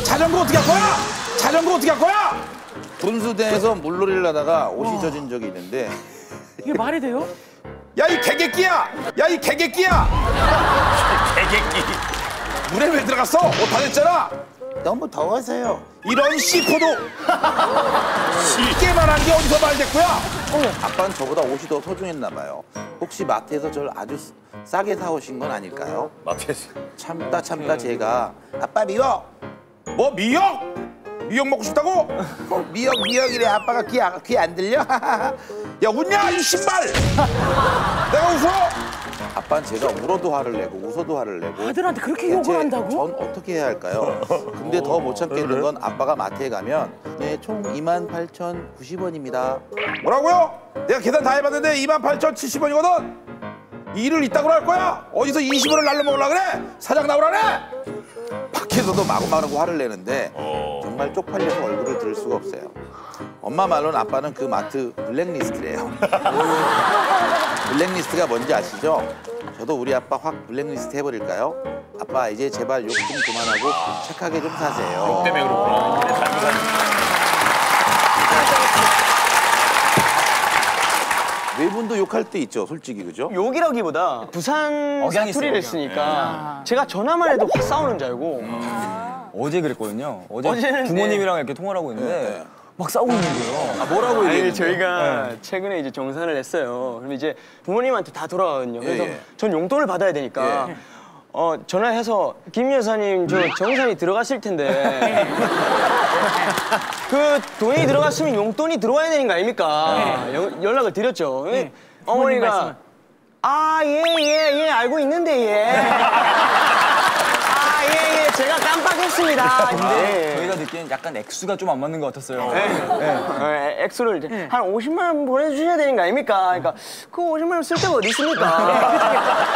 자전거 어떻게 할 거야? 자전거 어떻게 할 거야? 분수대에서 물놀이를 하다가 옷이 젖은 적이 있는데 이게 말이 돼요? 야, 이 개개끼야. 야, 이 개개끼야. 개개끼. 물에 왜 들어갔어? 옷 다 됐잖아. 너무 더워서요. 이런 씨포도 쉽게만한 게 어디서 말됐고요? 아빠는 저보다 옷이 더 소중했나 봐요. 혹시 마트에서 저를 아주 싸게 사오신 건 아닐까요? 마트에서. 참다 제가 아빠 미역! 뭐 미역? 미역 먹고 싶다고? 미역이래. 아빠가 귀 안 들려? 야 웃냐 이 신발! 내가 웃어? 아빠는 제가 울어도 화를 내고 웃어도 화를 내고 아들한테 그렇게 욕을 한다고? 전 어떻게 해야 할까요? 근데 더 못 참겠는 건 아빠가 마트에 가면 네, 총 28,090원입니다. 뭐라고요? 내가 계산 다 해봤는데 28,070원이거든? 일을 이따구로 할 거야? 어디서 20원을 날려 먹으려 그래? 사장 나오라네? 밖에서도 마구마구 화를 내는데 정말 쪽팔려서 얼굴을 들 수가 없어요. 엄마 말로는 아빠는 그 마트 블랙리스트래요. 블랙리스트가 뭔지 아시죠? 저도 우리 아빠 확 블랙리스트 해버릴까요? 아빠 이제 제발 욕 좀 그만하고 착하게 좀 사세요. 욕 때문에 그렇구나. 그래, 잘못 외분도 욕할 때 있죠, 솔직히 그죠? 욕이라기보다 부산 사투리를 쓰니까 제가 전화만 해도 확 싸우는 줄 알고 어제 그랬거든요. 어제는 부모님이랑 이렇게 통화를 하고 있는데 막 싸우고 있는 거예요. 뭐라고 얘기했는데? 아니 저희가 최근에 이제 정산을 했어요. 그럼 이제 부모님한테 다 돌아가거든요. 그래서 전 용돈을 받아야 되니까 전화해서 김 여사님 저 정산이 들어갔을 텐데 그 돈이 들어갔으면 용돈이 들어와야 되는 거 아닙니까? 연락을 드렸죠. 어머니가 예 알고 있는데 예. 제가 깜빡했습니다. 근데 저희가 듣기엔 약간 액수가 좀 안 맞는 것 같았어요. 액수를 이제 한 50만 원 보내주셔야 되는 거 아닙니까? 그러니까 그 50만 원 쓸 데가 어디 있습니까?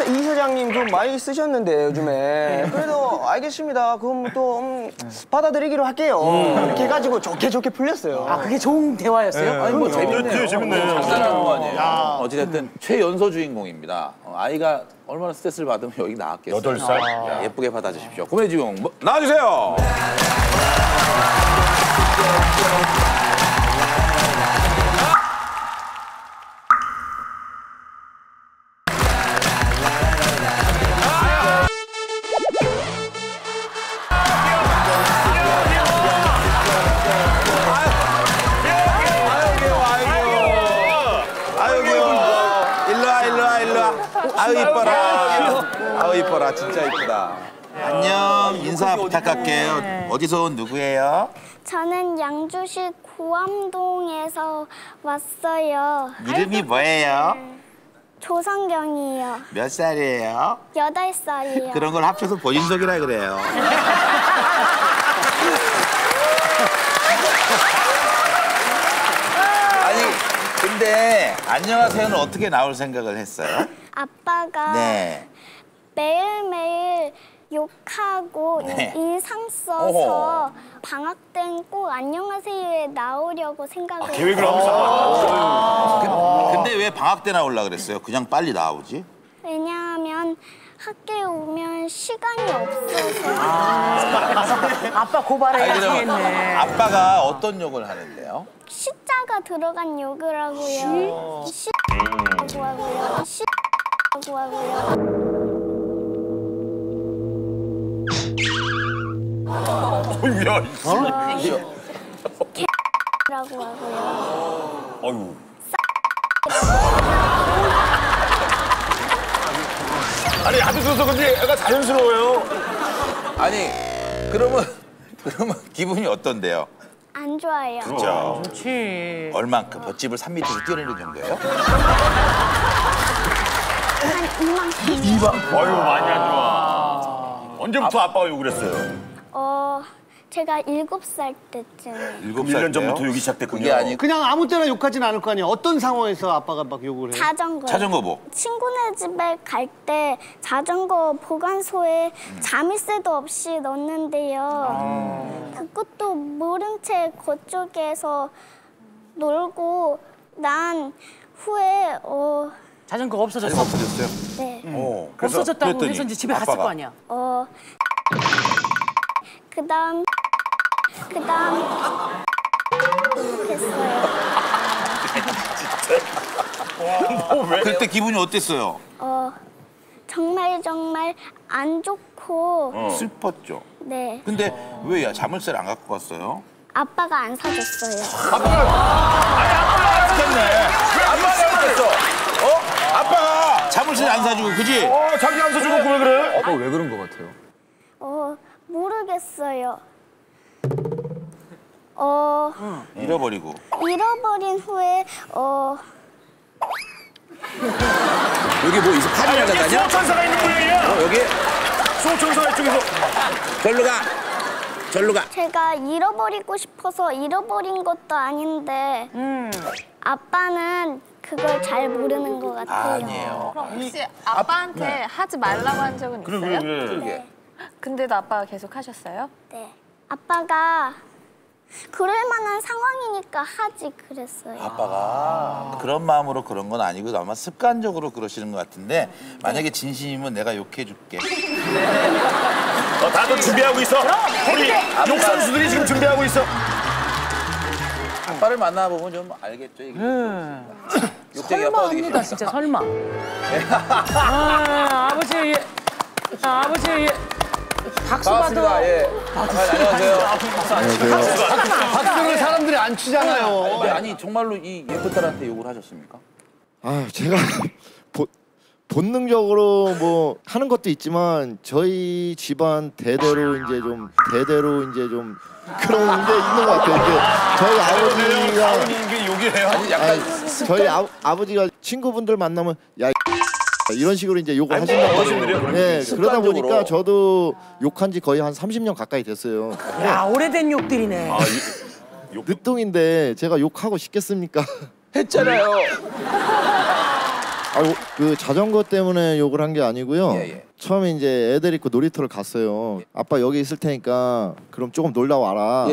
이 사장님 좀 많이 쓰셨는데 요즘에 그래도 알겠습니다. 그럼 또 받아들이기로 할게요. 이렇게 해가지고 좋게 풀렸어요. 아 그게 좋은 대화였어요? 아니 뭐 재밌네요. 재밌네. 장난하는 거 아니에요. 어찌됐든 최연소 주인공입니다. 아이가 얼마나 스트레스를 받으면 여기 나왔겠어요. 8살? 예쁘게 받아주십시오. 구매 주인공 나와주세요. 아유 이뻐라. 아유 이뻐라. 진짜 이쁘다. 안녕. 인사 부탁할게요. 어디서 온 누구예요? 저는 양주시 고암동에서 왔어요. 이름이 뭐예요? 조성경이에요. 몇 살이에요? 8살이에요. 그런 걸 합쳐서 본인속이라 그래요. 아니 근데 안녕하세요는 어떻게 나올 생각을 했어요? 아빠가 네. 매일매일 욕하고 인상 써서 방학 땐 꼭 안녕하세요에 나오려고 생각을 계획을 하고 있었구나. 근데 왜 방학 때 나오려고 그랬어요? 그냥 빨리 나오지? 왜냐하면 학교에 오면 시간이 없어서. 아빠 고발해야 아니, 그러면 되겠네. 아빠가 어떤 욕을 하는데요? 시자가 들어간 욕을 하고요. 시라고 하고요. 시라고 하고요. 어이구야. 라고 하고요. 어이구. 아니 아들 줘서 그런지 애가 자연스러워요. 아니 그러면 기분이 어떤데요? 안 좋아요. 그렇죠. 좋지. 얼만큼? 볏집을 산 밑에서 뛰어내리는 정도예요? 한 이만큼. 어이구 많이 안 좋아. 언제부터 아빠가 욕을 했어요? 제가 7살 때쯤에. 1년 전부터 욕이 시작됐군요. 그게 아니고 그냥 아무 때나 욕하진 않을 거 아니에요. 어떤 상황에서 아빠가 막 욕을 해요? 자전거 뭐? 친구네 집에 갈 때 자전거 보관소에 자물쇠도 없이 넣었는데요. 그것도 모른 채 그쪽에서 놀고 난 후에 자전거가 없어졌어. 없어졌어요? 네. 없어졌다고 해서 이제 집에 갔을 거 아니야. 그다음 됐어요. 그때 기분이 어땠어요? 정말 안 좋고 슬펐죠. 네. 근데 왜 자물쇠를 안 갖고 갔어요? 아빠가 안 사줬어요. 아빠가 잘못했어. 아빠가 자물쇠를 안 사주고, 그지? 자기 안 사주고 왜 그래? 아빠 왜 그런 것 같아요? 모르겠어요. 잃어버리고. 잃어버린 후에 여기 뭐 있어? 팔이 여기 나가다냐? 수호천사가 있는 모양이야. 여기 수호천사 이쪽에서. 절로 가. 제가 잃어버리고 싶어서 잃어버린 것도 아닌데 아빠는 그걸 잘 모르는 것 같아요. 아니에요. 그럼 혹시 아빠한테 하지 말라고 한 적은 있어요? 네. 근데도 아빠가 계속 하셨어요? 네. 아빠가 그럴 만한 상황이니까 하지 그랬어요. 아빠가 그런 마음으로 그런 건 아니고 아마 습관적으로 그러시는 것 같은데 만약에 진심이면 내가 욕해줄게. 다들 준비하고 있어. 우리 욕 선수들이 지금 준비하고 있어. 아빠를 만나보면 좀 알겠죠. 이게. 설마 합니다, 진짜 설마. 아버지, 아버지. 박수 받아. 예. 안녕하세요. 박수를 사람들이 안 치잖아요. 아니 정말로 이 예쁜 딸한테 욕을 하셨습니까? 제가 본능적으로 뭐 하는 것도 있지만 저희 집안 대대로 이제 좀 그런 게 있는 것 같아요. 저희 아버지가 이게 욕이에요? 아니 약간 저희 아버지가 친구분들 만나면 야 이런 식으로 이제 욕을 하신다고 하시는데요. 네, 그러다 보니까 저도 욕한 지 거의 한 30년 가까이 됐어요. 야, 오래된 욕들이네. 늦둥인데 제가 욕하고 싶겠습니까? 했잖아요. 그 자전거 때문에 욕을 한 게 아니고요. 예. 처음에 이제 애들 있고 놀이터를 갔어요. 아빠 여기 있을 테니까 그럼 조금 놀다 와라.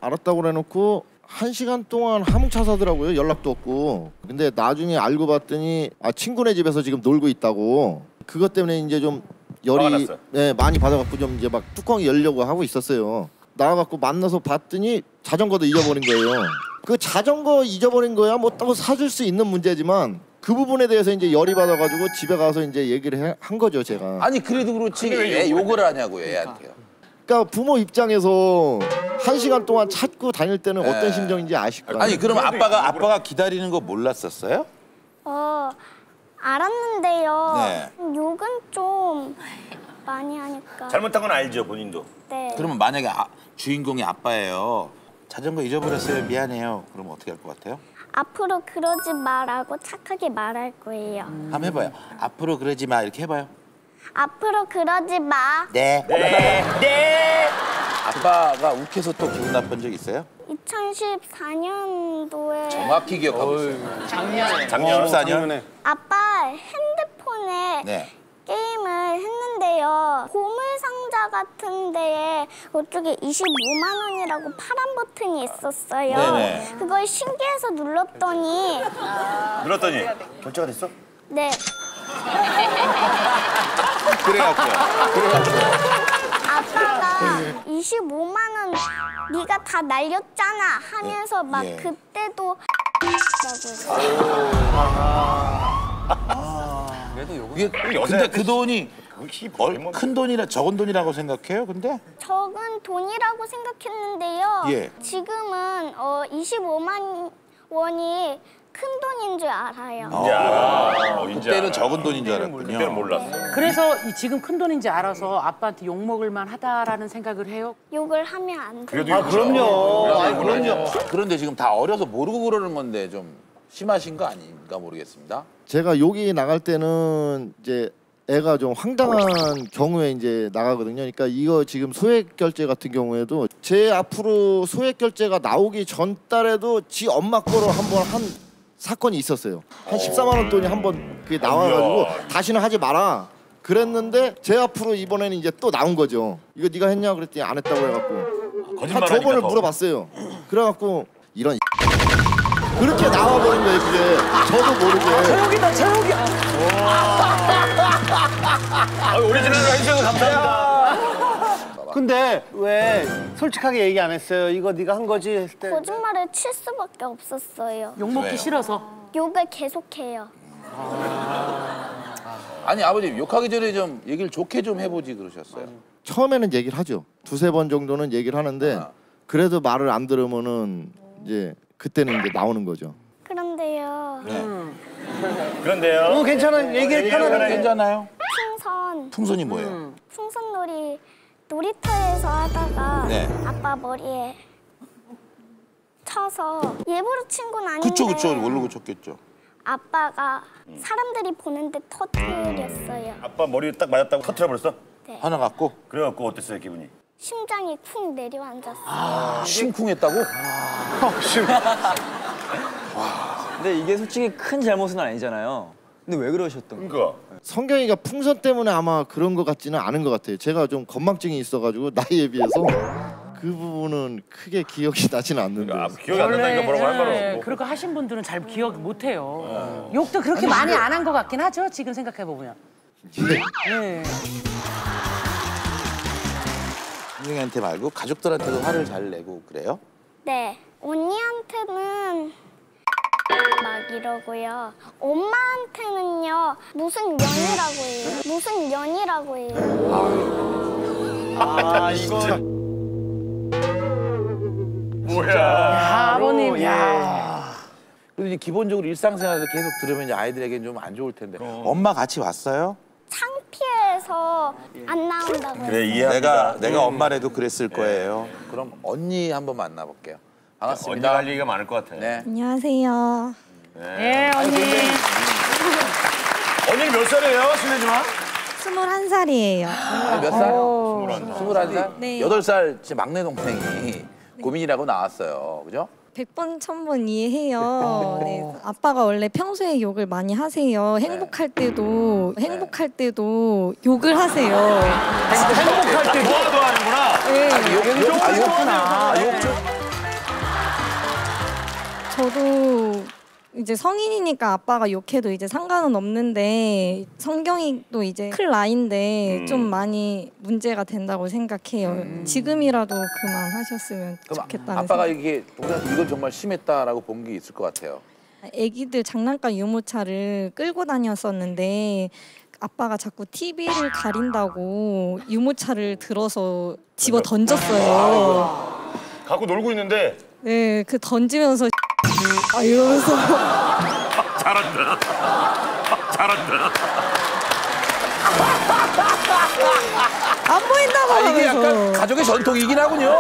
알았다고 그래놓고 1시간 동안 함흥차 사더라고요. 연락도 없고. 근데 나중에 알고 봤더니 친구네 집에서 지금 놀고 있다고. 그것 때문에 이제 좀 열이 많이 받아갖고 좀 이제 막 뚜껑이 열려고 하고 있었어요. 나와갖고 만나서 봤더니 자전거도 잊어버린 거예요. 그 자전거 잊어버린 거야 뭐 따로 사줄 수 있는 문제지만 그 부분에 대해서 이제 열이 받아가지고 집에 가서 이제 얘기를 한 거죠, 제가. 아니 그래도 그렇지 왜 욕을 하냐고요, 애한테요. 그러니까 부모 입장에서 1시간 동안 찾고 다닐 때는 어떤 심정인지 아실 거예요. 아니 그럼 아빠가 기다리는 거 몰랐었어요? 알았는데요. 네. 욕은 좀 많이 하니까. 잘못한 건 알죠, 본인도. 네. 그러면 만약에 주인공이 아빠예요. 자전거 잊어버렸어요. 미안해요. 그럼 어떻게 할 것 같아요? 앞으로 그러지 마라고 착하게 말할 거예요. 한번 해봐요. 앞으로 그러지 마 이렇게 해봐요. 앞으로 그러지 마. 네. 아빠가 욱해서 또 기분 나쁜 적 있어요? 2014년도에 정확히 기억하고 있어요. 작년 14년? 아빠 핸드폰에 게임을 했는데요. 보물상자 같은 데에 그쪽에 25만 원이라고 파란 버튼이 있었어요. 네네. 그걸 신기해서 눌렀더니 결제가 됐어? 네. 그래갖고 아빠가 25만 원 네가 다 날렸잖아 하면서 막 그때도 이게 근데 그 돈이 큰 돈이라 적은 돈이라고 생각해요? 근데 적은 돈이라고 생각했는데요. 예. 지금은 25만 원이 큰 돈인 줄 알아요. 그때는 적은 돈인 줄 알았군요. 그때는 몰랐어. 그래서 지금 큰 돈인지 알아서 아빠한테 욕 먹을 만하다라는 생각을 해요? 욕을 하면 안 돼요. 그럼요. 그런데 지금 다 어려서 모르고 그러는 건데 좀 심하신 거 아닌가 모르겠습니다. 제가 욕이 나갈 때는 이제 애가 좀 황당한 경우에 이제 나가거든요. 그러니까 이거 지금 소액 결제 같은 경우에도 제 앞으로 소액 결제가 나오기 전 달에도 지 엄마 거로 한번 한 사건이 있었어요. 한 14만 원 돈이 한번 그게 나와가지고 다시는 하지 마라 그랬는데 제 앞으로 이번에는 이제 또 나온 거죠. 이거 네가 했냐 그랬더니 안 했다고 해갖고 한 2번을 물어봤어요. 그래갖고 이런 그렇게 나와버린 거예요. 그게 저도 모르게. 저욕이다, 저욕이야. 오리지널로 해주셔서 감사합니다. 근데 왜 솔직하게 얘기 안 했어요? 이거 네가 한 거지 했을 때. 거짓말을 칠 수밖에 없었어요. 욕 먹기 싫어서. 욕을 계속해요. 아니 아버님 욕하기 전에 좀 얘기를 좋게 좀 해보지 그러셨어요. 처음에는 얘기를 하죠. 두세 번 정도는 얘기를 하는데 그래도 말을 안 들으면은 이제 그때는 이제 나오는 거죠. 그런데요. 그런데요. 괜찮아. 얘기해. 편안하게. 괜찮아요? 풍선. 풍선이 뭐예요? 풍선놀이 놀이터에서 하다가 네. 아빠 머리에 쳐서 일부러 친 건 아닌데 그쵸 모르고 쳤겠죠. 아빠가 사람들이 보는데 터뜨렸어요. 아빠 머리에 딱 맞았다고 터트려버렸어? 네. 하나 갖고 그래갖고 어땠어요 기분이? 심장이 쿵 내려앉았어요. 심쿵했다고? 근데 이게 솔직히 큰 잘못은 아니잖아요. 근데 왜 그러셨던 거예요? 성경이가 풍선 때문에 아마 그런 것 같지는 않은 것 같아요. 제가 좀 건망증이 있어가지고 나이에 비해서 그 부분은 크게 기억이 나지는 않는데. 기억이 안 난다니까 뭐라고 할 말은 없고. 그렇게 하신 분들은 잘 기억 못해요. 욕도 그렇게 많이 안 한 것 같긴 하죠. 지금 생각해보면. 네. 선생님한테 말고 가족들한테도 화를 잘 내고 그래요? 네. 언니한테는 막 이러고요. 엄마한테는요. 무슨 년이라고 해요. 무슨 년이라고 해요. 이거 뭐야? 야, 아버님. 그래도 이제 기본적으로 일상생활에서 계속 들으면 이제 아이들에게는 좀 안 좋을 텐데. 엄마 같이 왔어요? 창피해서 안 나온다고 해요. 그래 이해합니다. 내가 엄마라도 그랬을 거예요. 그럼 언니 한번 만나볼게요. 반갑습니다. 언니가 할 얘기가 많을 것 같아. 네. 안녕하세요. 네, 언니. 언니는 몇 살이에요, 실례지만? 21살이에요. 몇 살? 21살? 네. 8살 제 막내 동생이 고민이라고 나왔어요. 그죠? 100번 1000번 이해해요. 네. 아빠가 원래 평소에 욕을 많이 하세요. 행복할 때도 욕을 하세요. 행복할 때 뭐도 하는구나. 네. 욕구나. 저도 이제 성인이니까 아빠가 욕해도 이제 상관은 없는데 성경이도 이제 클 나이인데 좀 많이 문제가 된다고 생각해요. 지금이라도 그만하셨으면 좋겠다는 아빠가 생각. 이게 동생한테 이건 정말 심했다라고 본 게 있을 것 같아요. 애기들 장난감 유모차를 끌고 다녔었는데 아빠가 자꾸 TV를 가린다고 유모차를 들어서 집어 던졌어요. 갖고 놀고 있는데. 네, 그 던지면서 이러면서 잘한다. 잘한다. 안 보인다고 이게 하면서. 약간 가족의 전통이긴 하군요.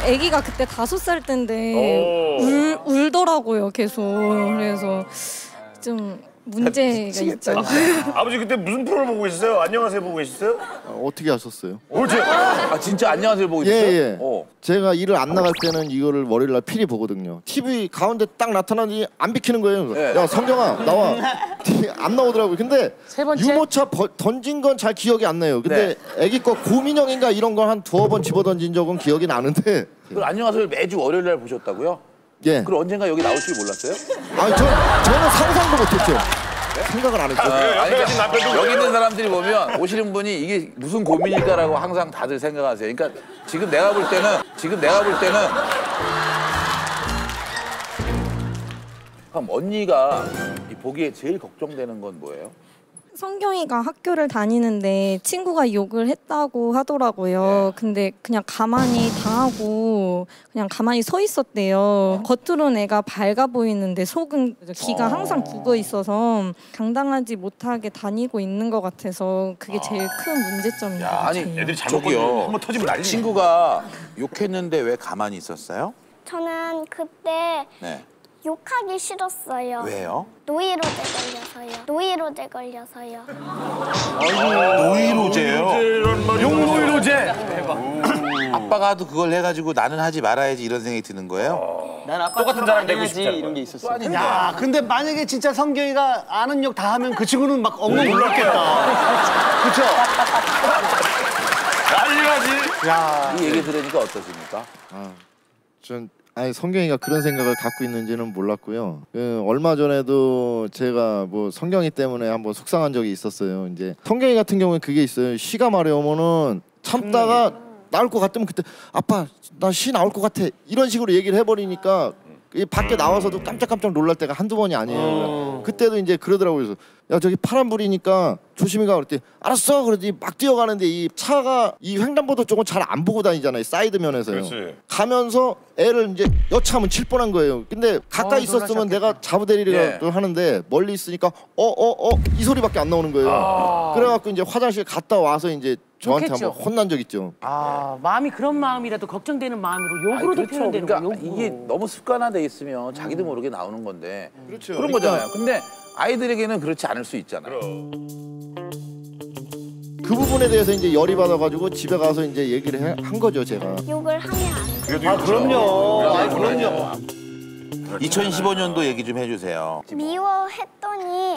아기가 그때 5살 때인데 울더라고요 계속. 그래서 좀 문제가 있죠. 아버지 그때 무슨 프로를 보고 계셨어요? 안녕하세요 보고 계셨어요? 어떻게 하셨어요? 어제. 진짜 안녕하세요 보고 있었어요? 예. 제가 일을 안 나갈 때는 이거를 월요일 날 필히 보거든요. TV 가운데 딱 나타나니 안 비키는 거예요. 예. 야 성경아 나와. 안 나오더라고요. 근데 세 번째? 유모차 던진 건 잘 기억이 안 나요. 근데 애기 거 고민형인가 이런 걸 한 2번 집어 던진 적은 기억이 나는데. 그걸 안녕하세요 매주 월요일 날 보셨다고요? 예. 그럼 언젠가 여기 나올 줄 몰랐어요? 아니 저는 상상도 못했죠. 생각을 안 했죠. 여기 있는 사람들이 보면 오시는 분이 이게 무슨 고민일까라고 항상 다들 생각하세요. 그러니까 지금 내가 볼 때는 그럼 언니가 보기에 제일 걱정되는 건 뭐예요? 성경이가 학교를 다니는데 친구가 욕을 했다고 하더라고요. 근데 그냥 가만히 당하고 그냥 가만히 서 있었대요. 겉으로는 애가 밝아 보이는데 속은 기가 항상 굳어 있어서 당당하지 못하게 다니고 있는 것 같아서 그게 제일 큰 문제점인 것 같아요. 아니 애들이 잘못 저기요. 한번 터지면 난리. 친구가 욕했는데 왜 가만히 있었어요? 저는 그때 네. 욕하기 싫었어요. 왜요? 노이로제 걸려서요. 노이로제요? 용노이로제. 아빠가 하도 그걸 해가지고 나는 하지 말아야지 이런 생각이 드는 거예요? 난 아빠 똑같은 사람 되고 해야지 싶다. 이런 게 있었어. 야, 근데 만약에 진짜 성경이가 아는 욕 다 하면 그 친구는 막 엉엉 울었겠다. 그쵸? 난리나지. 야, 이 얘기 들으니까 어떠십니까? 아니 성경이가 그런 생각을 갖고 있는지는 몰랐고요. 얼마 전에도 제가 뭐 성경이 때문에 한번 속상한 적이 있었어요. 이제 성경이 같은 경우에 그게 있어요. 쉬가 마려우면은 참다가 나올 것 같으면 그때 아빠 나 쉬 나올 것 같아 이런 식으로 얘기를 해버리니까 밖에 나와서도 깜짝깜짝 놀랄 때가 한두 번이 아니에요. 그때도 이제 그러더라고요. 그래서 야 저기 파란불이니까 조심히 가 그랬더니 알았어 그러더니 막 뛰어가는데 이 차가 이 횡단보도 쪽은 잘 안 보고 다니잖아요. 사이드 면에서요. 그렇지. 가면서 애를 이제 여차하면 칠 뻔한 거예요. 근데 가까이 있었으면 내가 잡아대리라도 하는데 멀리 있으니까 이 소리밖에 안 나오는 거예요. 그래갖고 이제 화장실 갔다 와서 이제 저한테 욕했죠? 한번 혼난 적 있죠. 마음이 그런 마음이라도 걱정되는 마음으로 욕으로도 그렇죠. 표현되는 그러니까 거예요. 이게 너무 습관화돼 있으면 자기도 모르게 나오는 건데 그렇죠. 그런 거잖아요. 근데 아이들에게는 그렇지 않을 수 있잖아요. 그 부분에 대해서 이제 열이 받아가지고 집에 가서 이제 얘기를 한 거죠 제가. 욕을 하면 안 돼. 그럼요. 2015년도 얘기 좀 해주세요. 미워했더니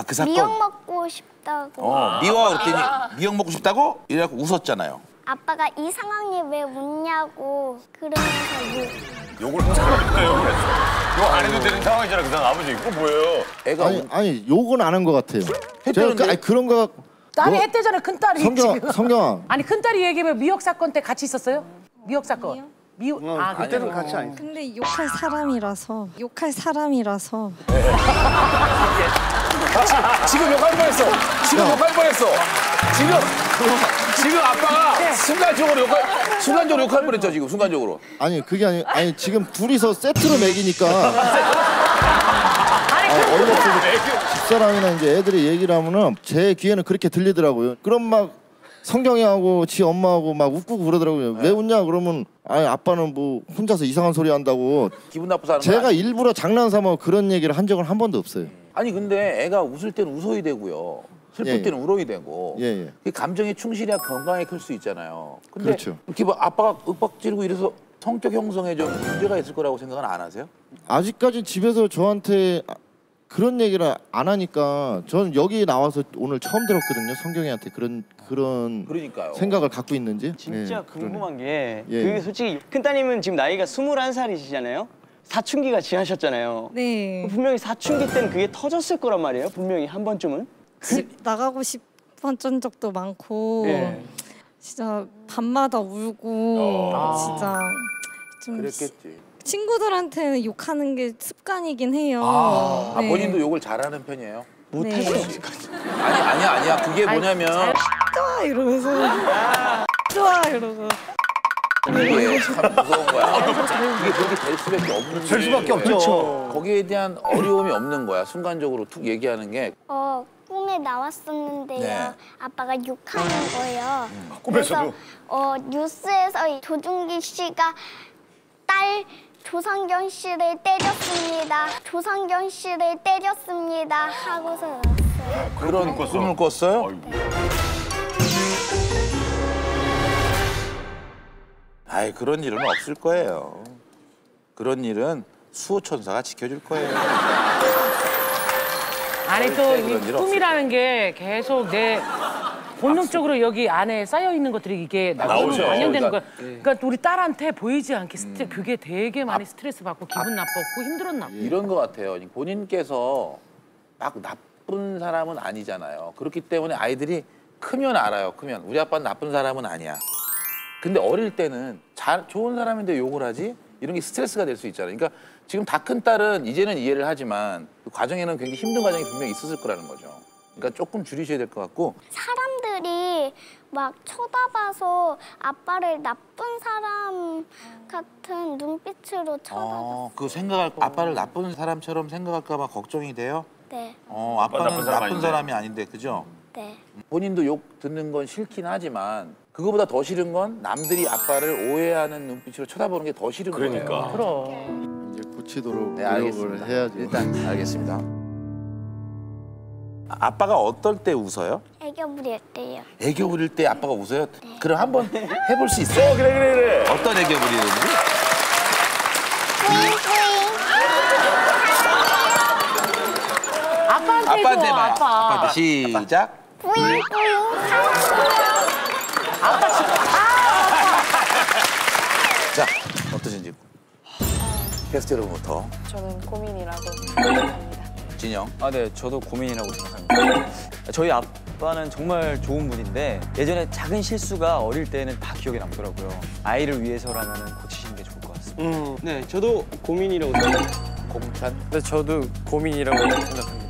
그 사건. 미역 먹고 싶다고. 미워 그랬더니 미역 먹고 싶다고? 이래갖고 웃었잖아요. 아빠가 이 상황이 왜 웃냐고 그러면서 욕을 잘했다 욕을 했어. 욕 안 해도 되는 상황이잖아 그 상황 아버지. 이거 뭐예요? 애가 아니 욕은 안 한 것 같아요. 제가 그런 거. 딸이 했대잖아요. 큰 딸이 지금. 성경아. 아니 큰 딸이 얘기하면 미역 사건 때 같이 있었어요? 미역 사건. 그때는 같이 안 있어. 근데 욕할 사람이라서. 지금 욕할 뻔했어. 지금 욕할 뻔했어. 지금 아빠가 순간적으로 욕할 뻔했죠 지금 순간적으로. 아니 그게 아니 지금 둘이서 세트로 먹이니까. 원래 집사람이나 이제 애들이 얘기를 하면은 제 귀에는 그렇게 들리더라고요. 그럼 막 성경이하고 지 엄마하고 막 웃고 그러더라고요. 왜 웃냐 그러면 아빠는 뭐 혼자서 이상한 소리 한다고. 기분 나빠서 하는 제가 일부러 장난삼아 그런 얘기를 한 적은 한 번도 없어요. 아니 근데 애가 웃을 때는 웃어야 되고요. 슬플 때는 울어야 되고. 그 감정에 충실해야 건강하게 클 수 있잖아요. 근데 그렇죠. 이렇게 뭐 아빠가 윽박지르고 이래서 성격 형성에 좀 문제가 있을 거라고 생각은 안 하세요? 아직까지 집에서 저한테 그런 얘기를 안 하니까 저는 여기 나와서 오늘 처음 들었거든요. 성경이한테 그런 그러니까요. 생각을 갖고 있는지. 진짜 궁금한 게 예. 그게 솔직히 큰따님은 지금 나이가 21살이시잖아요. 사춘기가 지나셨잖아요. 네. 분명히 사춘기 때는 그게 터졌을 거란 말이에요. 분명히 한 번쯤은. 집 나가고 싶었던 적도 많고 예. 진짜 밤마다 울고 진짜 좀 그랬겠지. 친구들한테는 욕하는 게 습관이긴 해요. 네. 본인도 욕을 잘하는 편이에요? 못하죠. 아니야. 그게 뭐냐면 좋아 이러면서 좋아 이러고. 이게 참 무서운 거야. 이게 그렇게 될 수밖에 없는 될 수밖에 없죠. 그렇죠. 거기에 대한 어려움이 없는 거야. 순간적으로 툭 얘기하는 게. 꿈에 나왔었는데요. 네. 아빠가 욕하는 거예요. 꿈에서도? 그래서 뉴스에서 조중기 씨가 딸 조성경 씨를 때렸습니다 하고서 나왔어요. 그런 꿈을 꿨어요? 아이 그런 일은 없을 거예요. 그런 일은 수호천사가 지켜줄 거예요. 아니 또 이 그런 일 꿈이라는 게 계속 내 본능적으로 여기 안에 쌓여 있는 것들이 이게 나오죠. 반영되는 거야. 그러니까 우리 딸한테 보이지 않게 그게 되게 많이 스트레스 받고 기분 나빴고 힘들었나 봐. 이런 것 같아요. 본인께서 막 나쁜 사람은 아니잖아요. 그렇기 때문에 아이들이 크면 알아요. 크면 우리 아빠는 나쁜 사람은 아니야. 근데 어릴 때는 좋은 사람인데 욕을 하지? 이런 게 스트레스가 될 수 있잖아요. 그러니까 지금 다 큰 딸은 이제는 이해를 하지만 그 과정에는 굉장히 힘든 과정이 분명히 있었을 거라는 거죠. 그러니까 조금 줄이셔야 될 것 같고. 사람들이 막 쳐다봐서 아빠를 나쁜 사람 같은 눈빛으로 쳐다봤어요. 그 아빠를 나쁜 사람처럼 생각할까 봐 걱정이 돼요? 네. 아빠는 나쁜 사람이 아닌데, 그죠? 네. 본인도 욕 듣는 건 싫긴 하지만 그거보다 더 싫은 건 남들이 아빠를 오해하는 눈빛으로 쳐다보는 게 더 싫은 거예요. 그럼. 이제 고치도록 네, 노력을 알겠습니다. 해야죠. 일단 알겠습니다. 아빠가 어떨 때 웃어요? 애교 부릴 때요. 애교 부릴 때 아빠가 웃어요? 그럼 한번 해볼 수 있어요? 그래. 어떤 애교 부리는지? 아빠한테 해줘, 아빠. 아빠한테 시작. 아빠 진짜. 자, 어떠신지. 게스트 여러분부터. 저는 고민이라고 생각합니다. 진영. 네, 저도 고민이라고 생각합니다. 저희 아빠는 정말 좋은 분인데 예전에 작은 실수가 어릴 때는 다 기억에 남더라고요. 아이를 위해서라면 고치시는 게 좋을 것 같습니다. 네, 저도 고민이라고 생각합니다. 공찬. 네, 저도 고민이라고 생각합니다.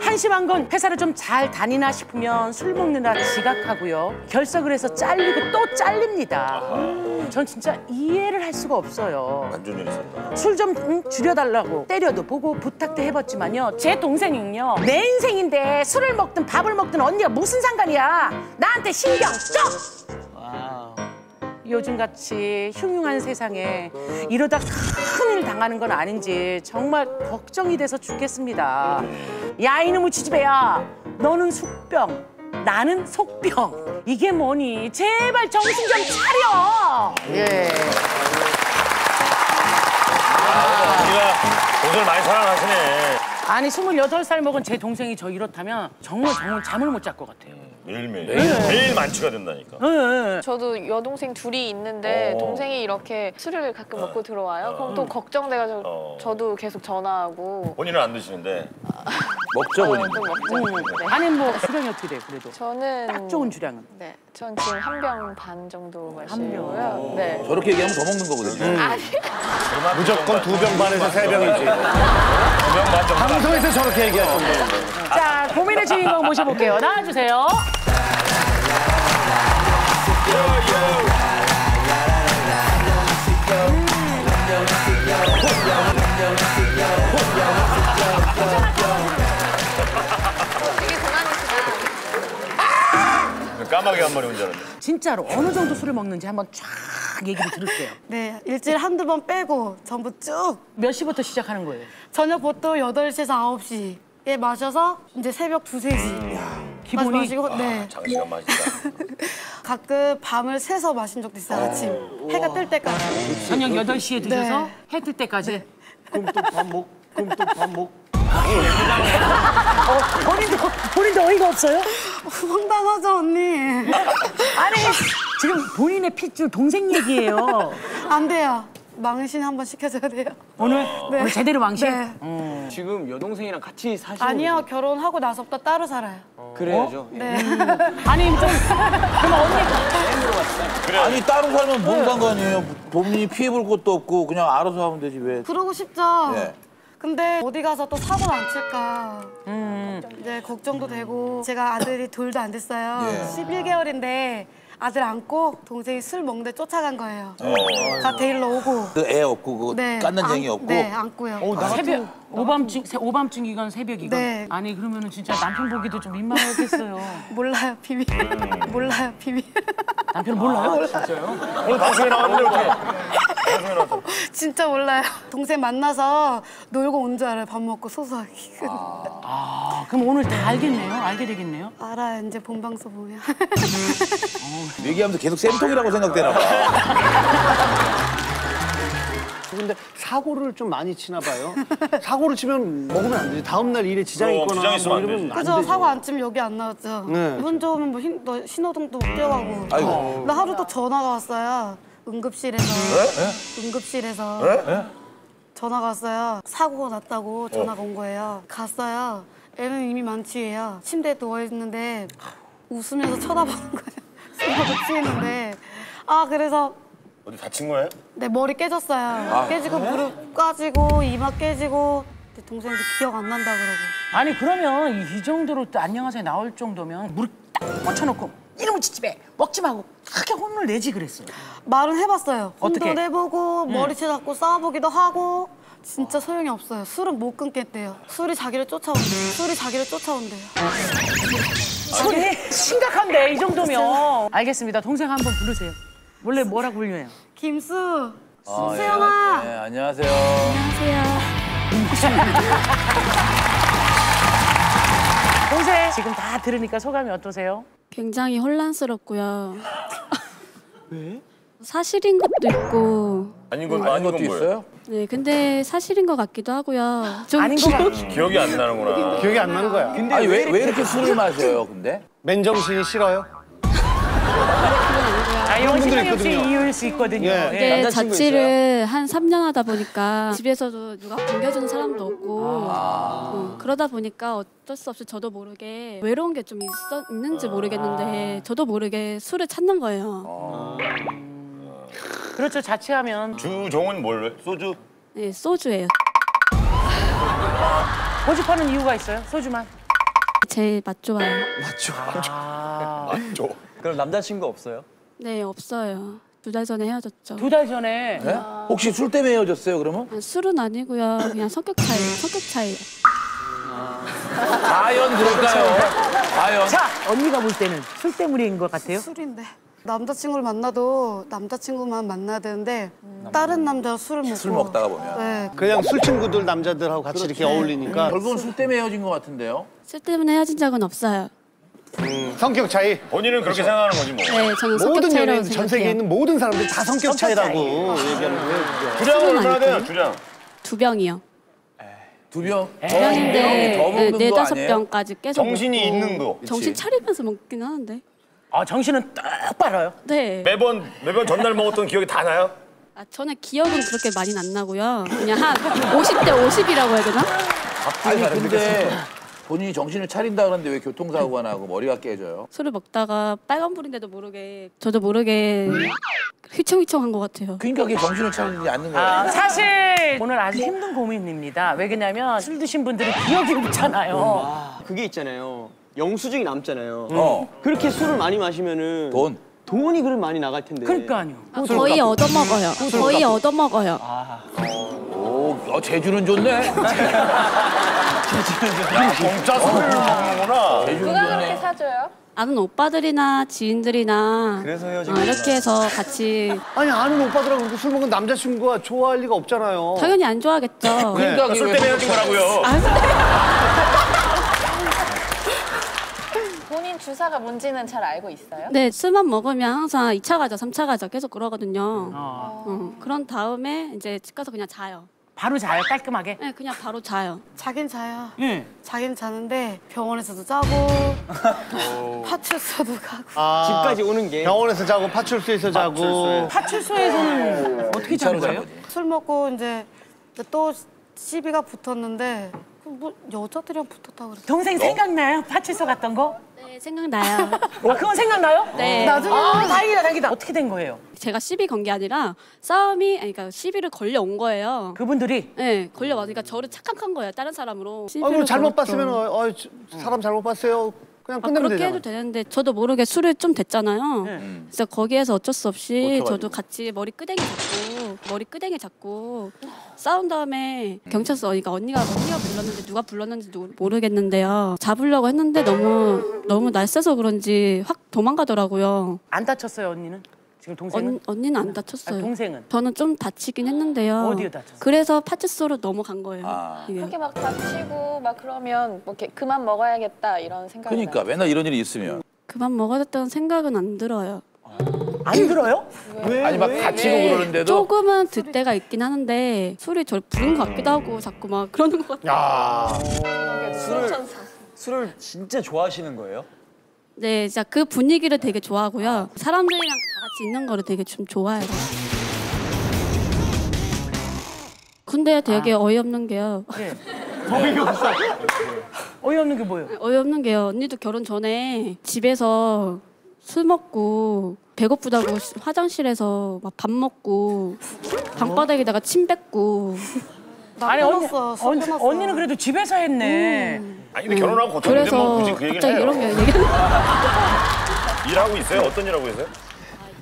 한심한 건 회사를 좀 잘 다니나 싶으면 술 먹느라 지각하고요. 결석을 해서 잘리고 또 잘립니다. 전 진짜 이해를 할 수가 없어요. 완전 일했었다. 술 좀 줄여달라고 때려도 보고 부탁도 해봤지만요. 제 동생은요. 내 인생인데 술을 먹든 밥을 먹든 언니가 무슨 상관이야. 나한테 신경 쩍! 요즘같이 흉흉한 세상에 이러다 큰일 당하는 건 아닌지 정말 걱정이 돼서 죽겠습니다. 야 이놈의 지지배야. 너는 숙병, 나는 속병. 이게 뭐니? 제발 정신 좀 차려. 예. 우리가 동생을 많이 사랑하시네. 아니 28살 먹은 제 동생이 저 이렇다면 정말 잠을 못 잘 것 같아요. 매일 만취가 된다니까. 저도 여동생 둘이 있는데 동생이 이렇게 술을 가끔 먹고 들어와요. 그럼 또 걱정돼가지고 저도 계속 전화하고. 본인은 안 드시는데. 먹죠, 본인. 좀 먹죠. 네. 아니 뭐 주량이 어떻게 돼요, 그래도? 저는 딱 좋은 주량은? 네, 전 지금 한 병 반 정도 마시고요. 네. 저렇게 얘기하면 더 먹는 거거든요. 아니. 무조건 2병 반에서 3병이지. 2병 반 정도. 방송에서 저렇게 얘기할 정도인데. 자, 고민의 주인공 모셔볼게요. 나와주세요. 까마귀 한 마리 운전하는데. 진짜로 어느 정도 술을 먹는지 한번 쫙 얘기를 들을게요. 네, 일주일에 한두 번 빼고 전부 쭉. 몇 시부터 시작하는 거예요? 저녁 보통 8시에서 9시에 마셔서 이제 새벽 2, 3시. 기본이? 마시고, 네. 장시간 마신다. 가끔 밤을 새서 마신 적도 있어요, 아침. 해가 뜰 때까지. 저녁 8시에 드셔서 해 뜰 때까지? 그럼 또 밥 먹. 본인도 어이가 없어요? 황당하죠, 언니. 아니, 지금 본인의 핏줄 동생 얘기예요. 안 돼요. 망신 한번 시켜줘야 돼요. 오늘 제대로 망신? 네. 지금 여동생이랑 같이 사시는 아니요, 결혼하고 나서부터 따로 살아요. 그래야죠. 네. 아니, 좀 그럼 언니 아니 따로 살면 뭔 상관이에요? 본인이 피해 볼 것도 없고 그냥 알아서 하면 되지 왜? 그러고 싶죠. 네. 근데 어디 가서 또 사고를 안 칠까 이제 걱정도 되고 제가 아들이 둘도 안 됐어요. 예. 11개월인데 아들 안고 동생이 술 먹는데 쫓아간 거예요. 가 데일러 오고. 그 애 없고 그거 네. 깐난쟁이 없고. 네, 안고요. 새벽 오밤중이건 새벽이건. 네. 아니 그러면은 진짜 남편 보기도 좀 민망하겠어요. 몰라요, 비밀. 몰라요, 비밀. 남편 몰라요? 진짜요? 오늘 방송에 나왔는데 어떻게? 방송에 나왔어. 진짜 몰라요. 동생 만나서 놀고 온 줄 알아요. 밥 먹고 소소하게. 그럼 오늘 다 알겠네요? 알게 되겠네요? 알아요, 이제 본방송 보면. 얘기하면서 계속 쌤통이라고 생각되나 봐. 근데 사고를 좀 많이 치나 봐요. 사고를 치면 먹으면 안 되지. 다음 날 일에 지장이 있거나 지장 있으면 안 이러면 되지. 그죠? 사고 안 치면 여기 안 나왔죠. 네. 기분 좋으면 뭐 너 신호등도 못 뛰어가고. 아이고. 나 하루 또 전화가 왔어요. 응급실에서. 응급실에서. 전화가 왔어요. 사고가 났다고 전화가 온 거예요. 갔어요. 애는 이미 만취해요. 침대에 누워있는데 웃으면서 쳐다보는 거예요. 술도 취했는데. 그래서 어디 다친 거예요? 네, 머리 깨졌어요. 깨지고 무릎 까지고 이마 깨지고 동생도 기억 안 난다 그러고. 아니 그러면 이 정도로 또 안녕하세요 나올 정도면 무릎 딱 맞춰놓고 이놈의 지집애 먹지 말고 크게 혼을 내지 그랬어요. 말은 해봤어요. 어떻게? 혼도 내보고 머리채 잡고 싸워보기도 하고 진짜 소용이 없어요. 술은 못 끊겠대요. 술이 자기를 쫓아온대요. 술이 자기를 쫓아온대요. 소리 심각한데 이 정도면. 알겠습니다. 동생 한번 부르세요. 원래 뭐라고 불려요? 김수. 수영아. 네, 안녕하세요. 동생 지금 다 들으니까 소감이 어떠세요? 굉장히 혼란스럽고요. 왜? 사실인 것도 있고. 아닌 것도 있어요? 네, 근데 사실인 것 같기도 하고요. 좀 아닌 것 같- 기억이 안 나는구나. 기억이 안 나는 거야. 근데 아니 왜 이렇게 술을 마셔요, 근데? 맨정신이 싫어요? 이런 분들 신경 없이 있거든요. 이유일 수 있거든요. 예. 이게 남자친구 자취를 한 3년 하다 보니까 집에서도 누가 반겨주는 사람도 없고 그러다 보니까 어쩔 수 없이 저도 모르게 외로운 게 좀 있는지 모르겠는데 저도 모르게 술을 찾는 거예요. 그렇죠. 자취하면 주종은 뭘? 소주? 네, 소주예요. 고집하는 이유가 있어요? 소주만? 제일 맛 좋아요. 맞죠. 그럼 남자친구 없어요? 네, 없어요. 2달 전에 헤어졌죠. 2달 전에? 네? 혹시 술 때문에 헤어졌어요, 그러면? 술은 아니고요. 그냥 성격 차이. 과연 그럴까요? 과연? 자, 언니가 볼 때는 술 때문인 것 같아요? 술인데. 남자친구를 만나도 남자친구만 만나야 되는데 다른 남자 술을 먹고 술 먹다가 보면. 네. 그냥 술 친구들 남자들하고 같이 이렇게 어울리니까 결국은 술 때문에 헤어진 것 같은데요? 술 때문에 헤어진 적은 없어요. 성격 차이. 본인은 그렇게 생각하는 거지 뭐. 네, 저는 성격 모든 차이라고 연예인 전 세계에 생각해요. 있는 모든 사람들이 다 성격 차이라고 얘기하는 거예요. 주량은 얼마나 돼요, 주량? 2병이요. 2병? 2병인데 더 먹는 거 4-5 아니에요? 병까지 계속 정신이 먹고. 있는 거. 정신 그치. 차리면서 먹긴 하는데. 아, 정신은 딱 빨아요? 네. 매번 전날 먹었던 기억이 다 나요? 아, 저는 기억은 그렇게 많이 안 나고요. 그냥 한 50대 50이라고 해야 되나? 아니 근데 본인이 정신을 차린다 그러는데 왜 교통사고가 나고 머리가 깨져요? 술을 먹다가 빨간불인데도 모르게 저도 모르게 휘청휘청한 것 같아요. 그러니까 그게 정신을 차리지 않는 거예요. 아, 사실 오늘 아주 힘든 고민입니다. 왜냐면 술 드신 분들은 기억이 없잖아요. 그게 있잖아요. 영수증이 남잖아요. 어. 그렇게 술을 많이 마시면은 돈이 그럼 많이 나갈 텐데. 그러니까요. 거의 얻어먹어요. 거의 얻어먹어요. 오, 제주는 좋네. 공짜 술을 먹는구나. 제주는 누가 그렇게 좋네. 사줘요? 아는 오빠들이나 지인들이나 그래서 헤어진 이렇게 해서 같이 아니 아는 오빠들하고 그렇게 술 먹은 남자친구가 좋아할 리가 없잖아요. 당연히 안 좋아하겠죠. 그러니까 술 때문에 헤어진 거라고요. 본인 주사가 뭔지는 잘 알고 있어요? 네, 술만 먹으면 항상 2차 가자, 3차 가자 계속 그러거든요. 그런 다음에 이제 집 가서 그냥 자요. 바로 자요, 깔끔하게? 네, 그냥 바로 자요. 자긴 자요. 응. 자긴 자는데 병원에서도 자고 파출소도 가고. 집까지 오는 게. 병원에서 자고 파출소에서 자고. 파출소에서는 어떻게 자는 거예요? 술 먹고 이제 또 시비가 붙었는데 뭐 여자들이랑 붙었다고 그랬어. 동생 생각나요? 파출소 갔던 거? 네, 생각나요. 그건 생각나요? 네. 나중에 다행이다. 어떻게 된 거예요? 제가 시비 건 게 아니라 싸움이, 아니, 그러니까 시비를 걸려온 거예요. 그분들이? 네, 걸려와서 그러니까 저를 착각한 거예요, 다른 사람으로. 그럼 잘못 걸었죠. 봤으면 사람 잘못 봤어요. 그냥 끝내면 그렇게 되잖아. 해도 되는데 저도 모르게 술을 좀 됐잖아요. 그래서 거기에서 어쩔 수 없이 어쩌가지고. 저도 같이 머리 끄댕이 잡고 싸운 다음에 경찰서, 그러니까 언니가 불렀는데 누가 불렀는지 모르겠는데요. 잡으려고 했는데 너무 날쌔서 그런지 확 도망가더라고요. 안 다쳤어요, 언니는? 지금 동생은? 언니는 안 다쳤어요. 아, 동생은? 저는 좀 다치긴 했는데요. 어디에 다쳤어요? 그래서 파출소로 넘어간 거예요. 이게. 그렇게 막 다치고 막 그러면 뭐 이렇게 그만 먹어야겠다 이런 생각이 그러니까 맨날 이런 일이 있으면. 그만 먹어야겠다는 생각은 안 들어요. 안 들어요? 아니 막 다치고 그러는데도. 조금은 들 때가 있긴 하는데 술이 저를 부른 것 같기도 하고 자꾸 막 그러는 것 같아요. 술을 진짜 좋아하시는 거예요? 네, 진짜 그 분위기를 되게 좋아하고요. 사람들이랑 다 같이 있는 거를 되게 좀 좋아해요. 근데 되게 어이없는 게요. 네. 어이없는 게 뭐예요? 어이없는 게요. 언니도 결혼 전에 집에서 술 먹고 배고프다고 화장실에서 막 밥 먹고 방바닥에다가 침 뱉고. 아니 언니는 그래도 집에서 했네. 아니 근데 결혼하고 거쳤는데 뭐 굳이 그 얘기를 갑자기 해요. 이런 게 일하고 있어요? 어떤 일 하고 계세요?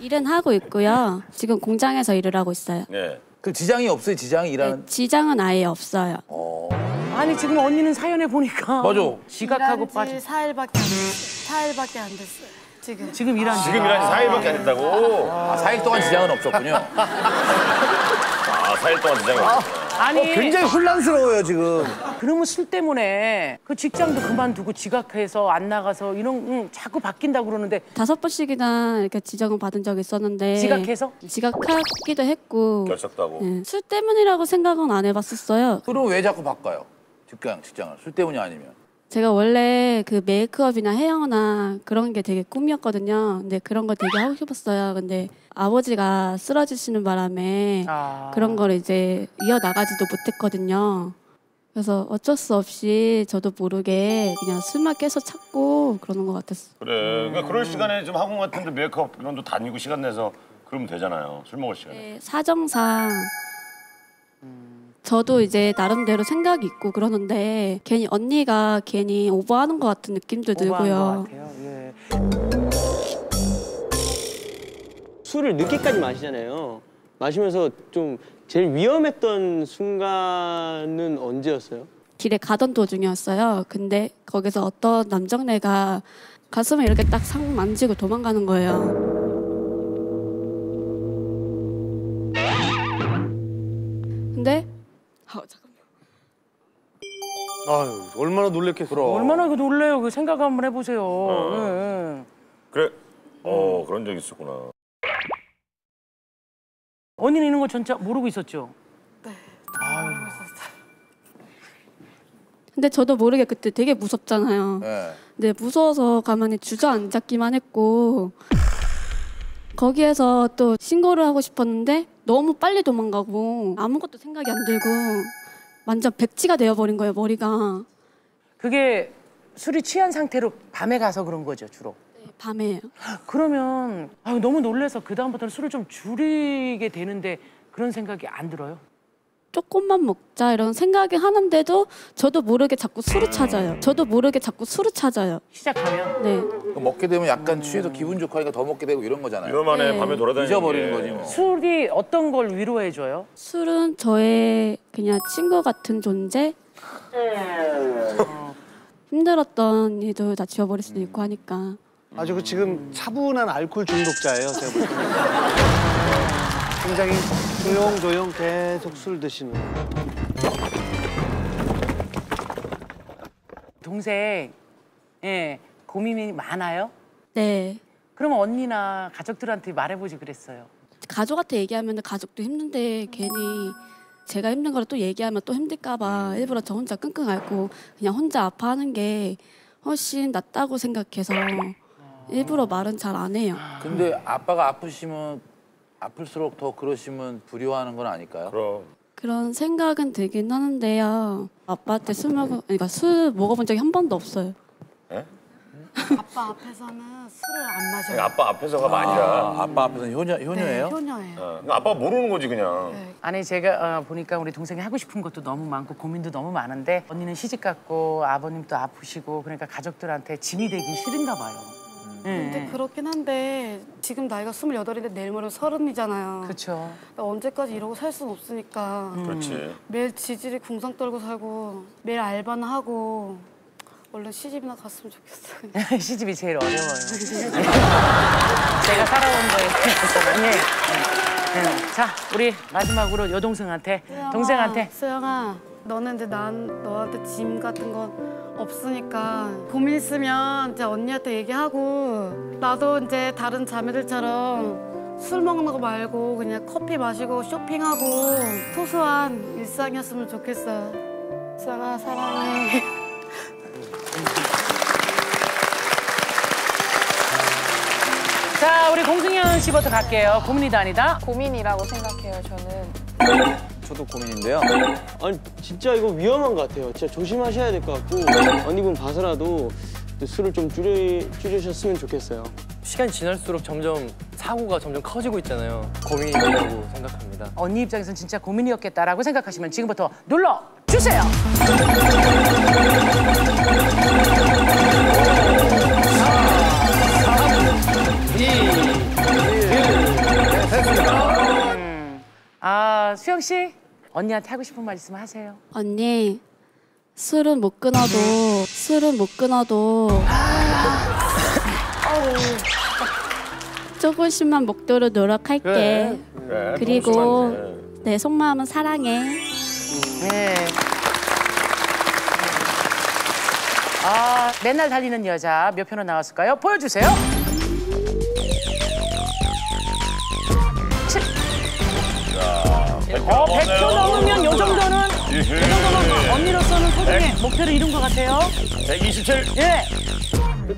일은 하고 있고요. 지금 공장에서 일을 하고 있어요. 네. 그 지장이 없어요? 지장이 일하는? 지장은 아예 없어요. 아니 지금 언니는 사연에 보니까 맞아. 지각하고 빠져. 4일밖에 안 됐어요. 지금 일한 지. 지금 일한 지 4일밖에 안 됐다고? 아, 4일 동안 지장은 없었군요. 아, 4일 동안 지장이 없었어요. 아니 굉장히 혼란스러워요 지금. 그러면 술 때문에 그 직장도 그만두고 지각해서 안 나가서 이런 자꾸 바뀐다고 그러는데 5번씩이나 이렇게 지적은 받은 적이 있었는데 지각해서? 지각하기도 했고 결석도 하고. 술 때문이라고 생각은 안 해봤었어요. 그럼 왜 자꾸 바꿔요? 직장을 술 때문이 아니면? 제가 원래 그 메이크업이나 헤어나 그런 게 되게 꿈이었거든요. 근데 그런 거 되게 하고 싶었어요. 근데 아버지가 쓰러지시는 바람에 그런 걸 이제 이어나가지도 못했거든요. 그래서 어쩔 수 없이 저도 모르게 그냥 술만 계속 찾고 그러는 것 같았어요. 그래. 그러니까 그럴 시간에 좀 학원 같은데 메이크업 이런 데 다니고 시간 내서 그러면 되잖아요. 술 먹을 시간에. 네, 사정상 저도 이제 나름대로 생각이 있고 그러는데 괜히 언니가 괜히 오버하는 것 같은 느낌도 들고요. 예. 술을 늦게까지 마시잖아요. 마시면서 좀 제일 위험했던 순간은 언제였어요? 길에 가던 도중이었어요. 근데 거기서 어떤 남정네가 가슴을 이렇게 딱 상 만지고 도망가는 거예요. 근데 아유, 얼마나 놀랬겠어. 얼마나 놀래요. 그 생각 한번 해보세요. 예. 그래. 그런 적 있었구나. 언니는 이런 거 진짜 모르고 있었죠? 근데 저도 모르게 그때 되게 무섭잖아요. 근데 무서워서 가만히 주저앉았기만 했고 거기에서 또 신고를 하고 싶었는데 너무 빨리 도망가고 아무것도 생각이 안 들고 완전 백지가 되어버린 거예요, 머리가. 그게 술이 취한 상태로 밤에 가서 그런 거죠, 주로? 네, 밤에요. 그러면 너무 놀라서 그다음부터는 술을 좀 줄이게 되는데 그런 생각이 안 들어요? 조금만 먹자 이런 생각이 하는데도 저도 모르게 자꾸 술을 찾아요. 시작하면? 네. 먹게 되면 약간 취해서 기분 좋고 하니까 더 먹게 되고 이런 거잖아요. 위험하네, 밤에 돌아다니는 잊어버리는 게. 거지 뭐. 술이 어떤 걸 위로해줘요? 술은 저의 그냥 친구 같은 존재? 힘들었던 일도 다 지워버릴 수도 있고 하니까. 아주 그 지금 차분한 알코올 중독자예요, 제가 볼 때. 굉장히 조용조용 계속 술 드시는. 동생, 고민이 많아요? 네. 그러면 언니나 가족들한테 말해보지 그랬어요? 가족한테 얘기하면 가족도 힘든데 괜히 제가 힘든 거를 또 얘기하면 또 힘들까 봐 일부러 저 혼자 끙끙 앓고 그냥 혼자 아파하는 게 훨씬 낫다고 생각해서 일부러 말은 잘 안 해요. 근데 아빠가 아프시면 아플수록 더 그러시면 두려워하는 건 아닐까요? 그럼. 그런 생각은 들긴 하는데요. 아빠한테 술 먹어본 적이 한 번도 없어요. 아빠 앞에서는 술을 안 마셔요. 아빠 앞에서가 아니라. 아빠 앞에서는 효녀예요? 네, 효녀예요. 그러니까 아빠가 모르는 거지 그냥. 아니 제가 보니까 우리 동생이 하고 싶은 것도 너무 많고 고민도 너무 많은데 언니는 시집 갔고 아버님도 아프시고 그러니까 가족들한테 짐이 되기 싫은가 봐요. 근데 그렇긴 한데 지금 나이가 28인데 내일 모레 30이잖아요. 그렇죠. 언제까지 이러고 살 수는 없으니까. 그렇지. 매일 지질이 궁상 떨고 살고 매일 알바나 하고 얼른 시집이나 갔으면 좋겠어요. 시집이 제일 어려워요. 제가 살아온 거에 비해서. 자, 우리 마지막으로 여동생한테, 동생한테. 수영아, 너는 이제 너한테 짐 같은 건 없으니까 고민 있으면 이제 언니한테 얘기하고 나도 이제 다른 자매들처럼 술 먹는 거 말고 그냥 커피 마시고 쇼핑하고 소소한 일상이었으면 좋겠어. 수영아, 사랑해. 자, 우리 공승현 씨부터 갈게요. 고민이다 아니다? 고민이라고 생각해요, 저는. 저도 고민인데요. 아니 진짜 이거 위험한 것 같아요. 진짜 조심하셔야 될 것 같고 언니분 봐서라도 술을 좀 줄이셨으면 좋겠어요. 시간이 지날수록 점점 사고가 점점 커지고 있잖아요. 고민이라고 생각합니다. 언니 입장에서는 진짜 고민이었겠다라고 생각하시면 지금부터 눌러주세요. 수영 씨, 언니한테 하고 싶은 말 있으면 하세요. 언니, 술은 못 끊어도 조금씩만 먹도록 노력할게. 그래, 그리고 내 속마음은 사랑해. 네. 맨날 달리는 여자 몇 표나 나왔을까요? 보여주세요. 100표 넘으면 요 정도는 언니로서는 소중의 목표를 이룬 것 같아요. 127. 예.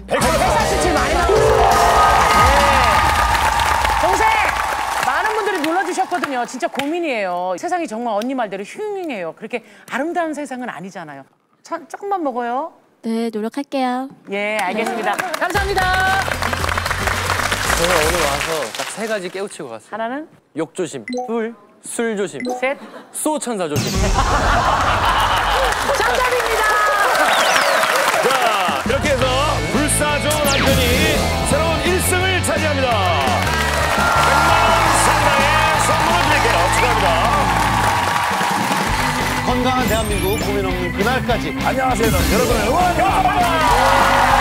147 많이 나왔어요. 네. 동생! 많은 분들이 눌러주셨거든요. 진짜 고민이에요. 세상이 정말 언니 말대로 흉흉해요. 그렇게 아름다운 세상은 아니잖아요. 조금만 먹어요. 네, 노력할게요. 예, 알겠습니다. 감사합니다. 저는 오늘 와서 딱 3가지 깨우치고 갔어요. 하나는? 욕조심. 둘. 술 조심. 셋. 수호천사 조심. 정답입니다. 자, 이렇게 해서 불사조 남편이 새로운 1승을 차지합니다. 100만 원 상당의 선물을 드릴게요. 축하합니다. 건강한 대한민국 고민 없는 그날까지. 안녕하세요. 여러분을 응원합니다.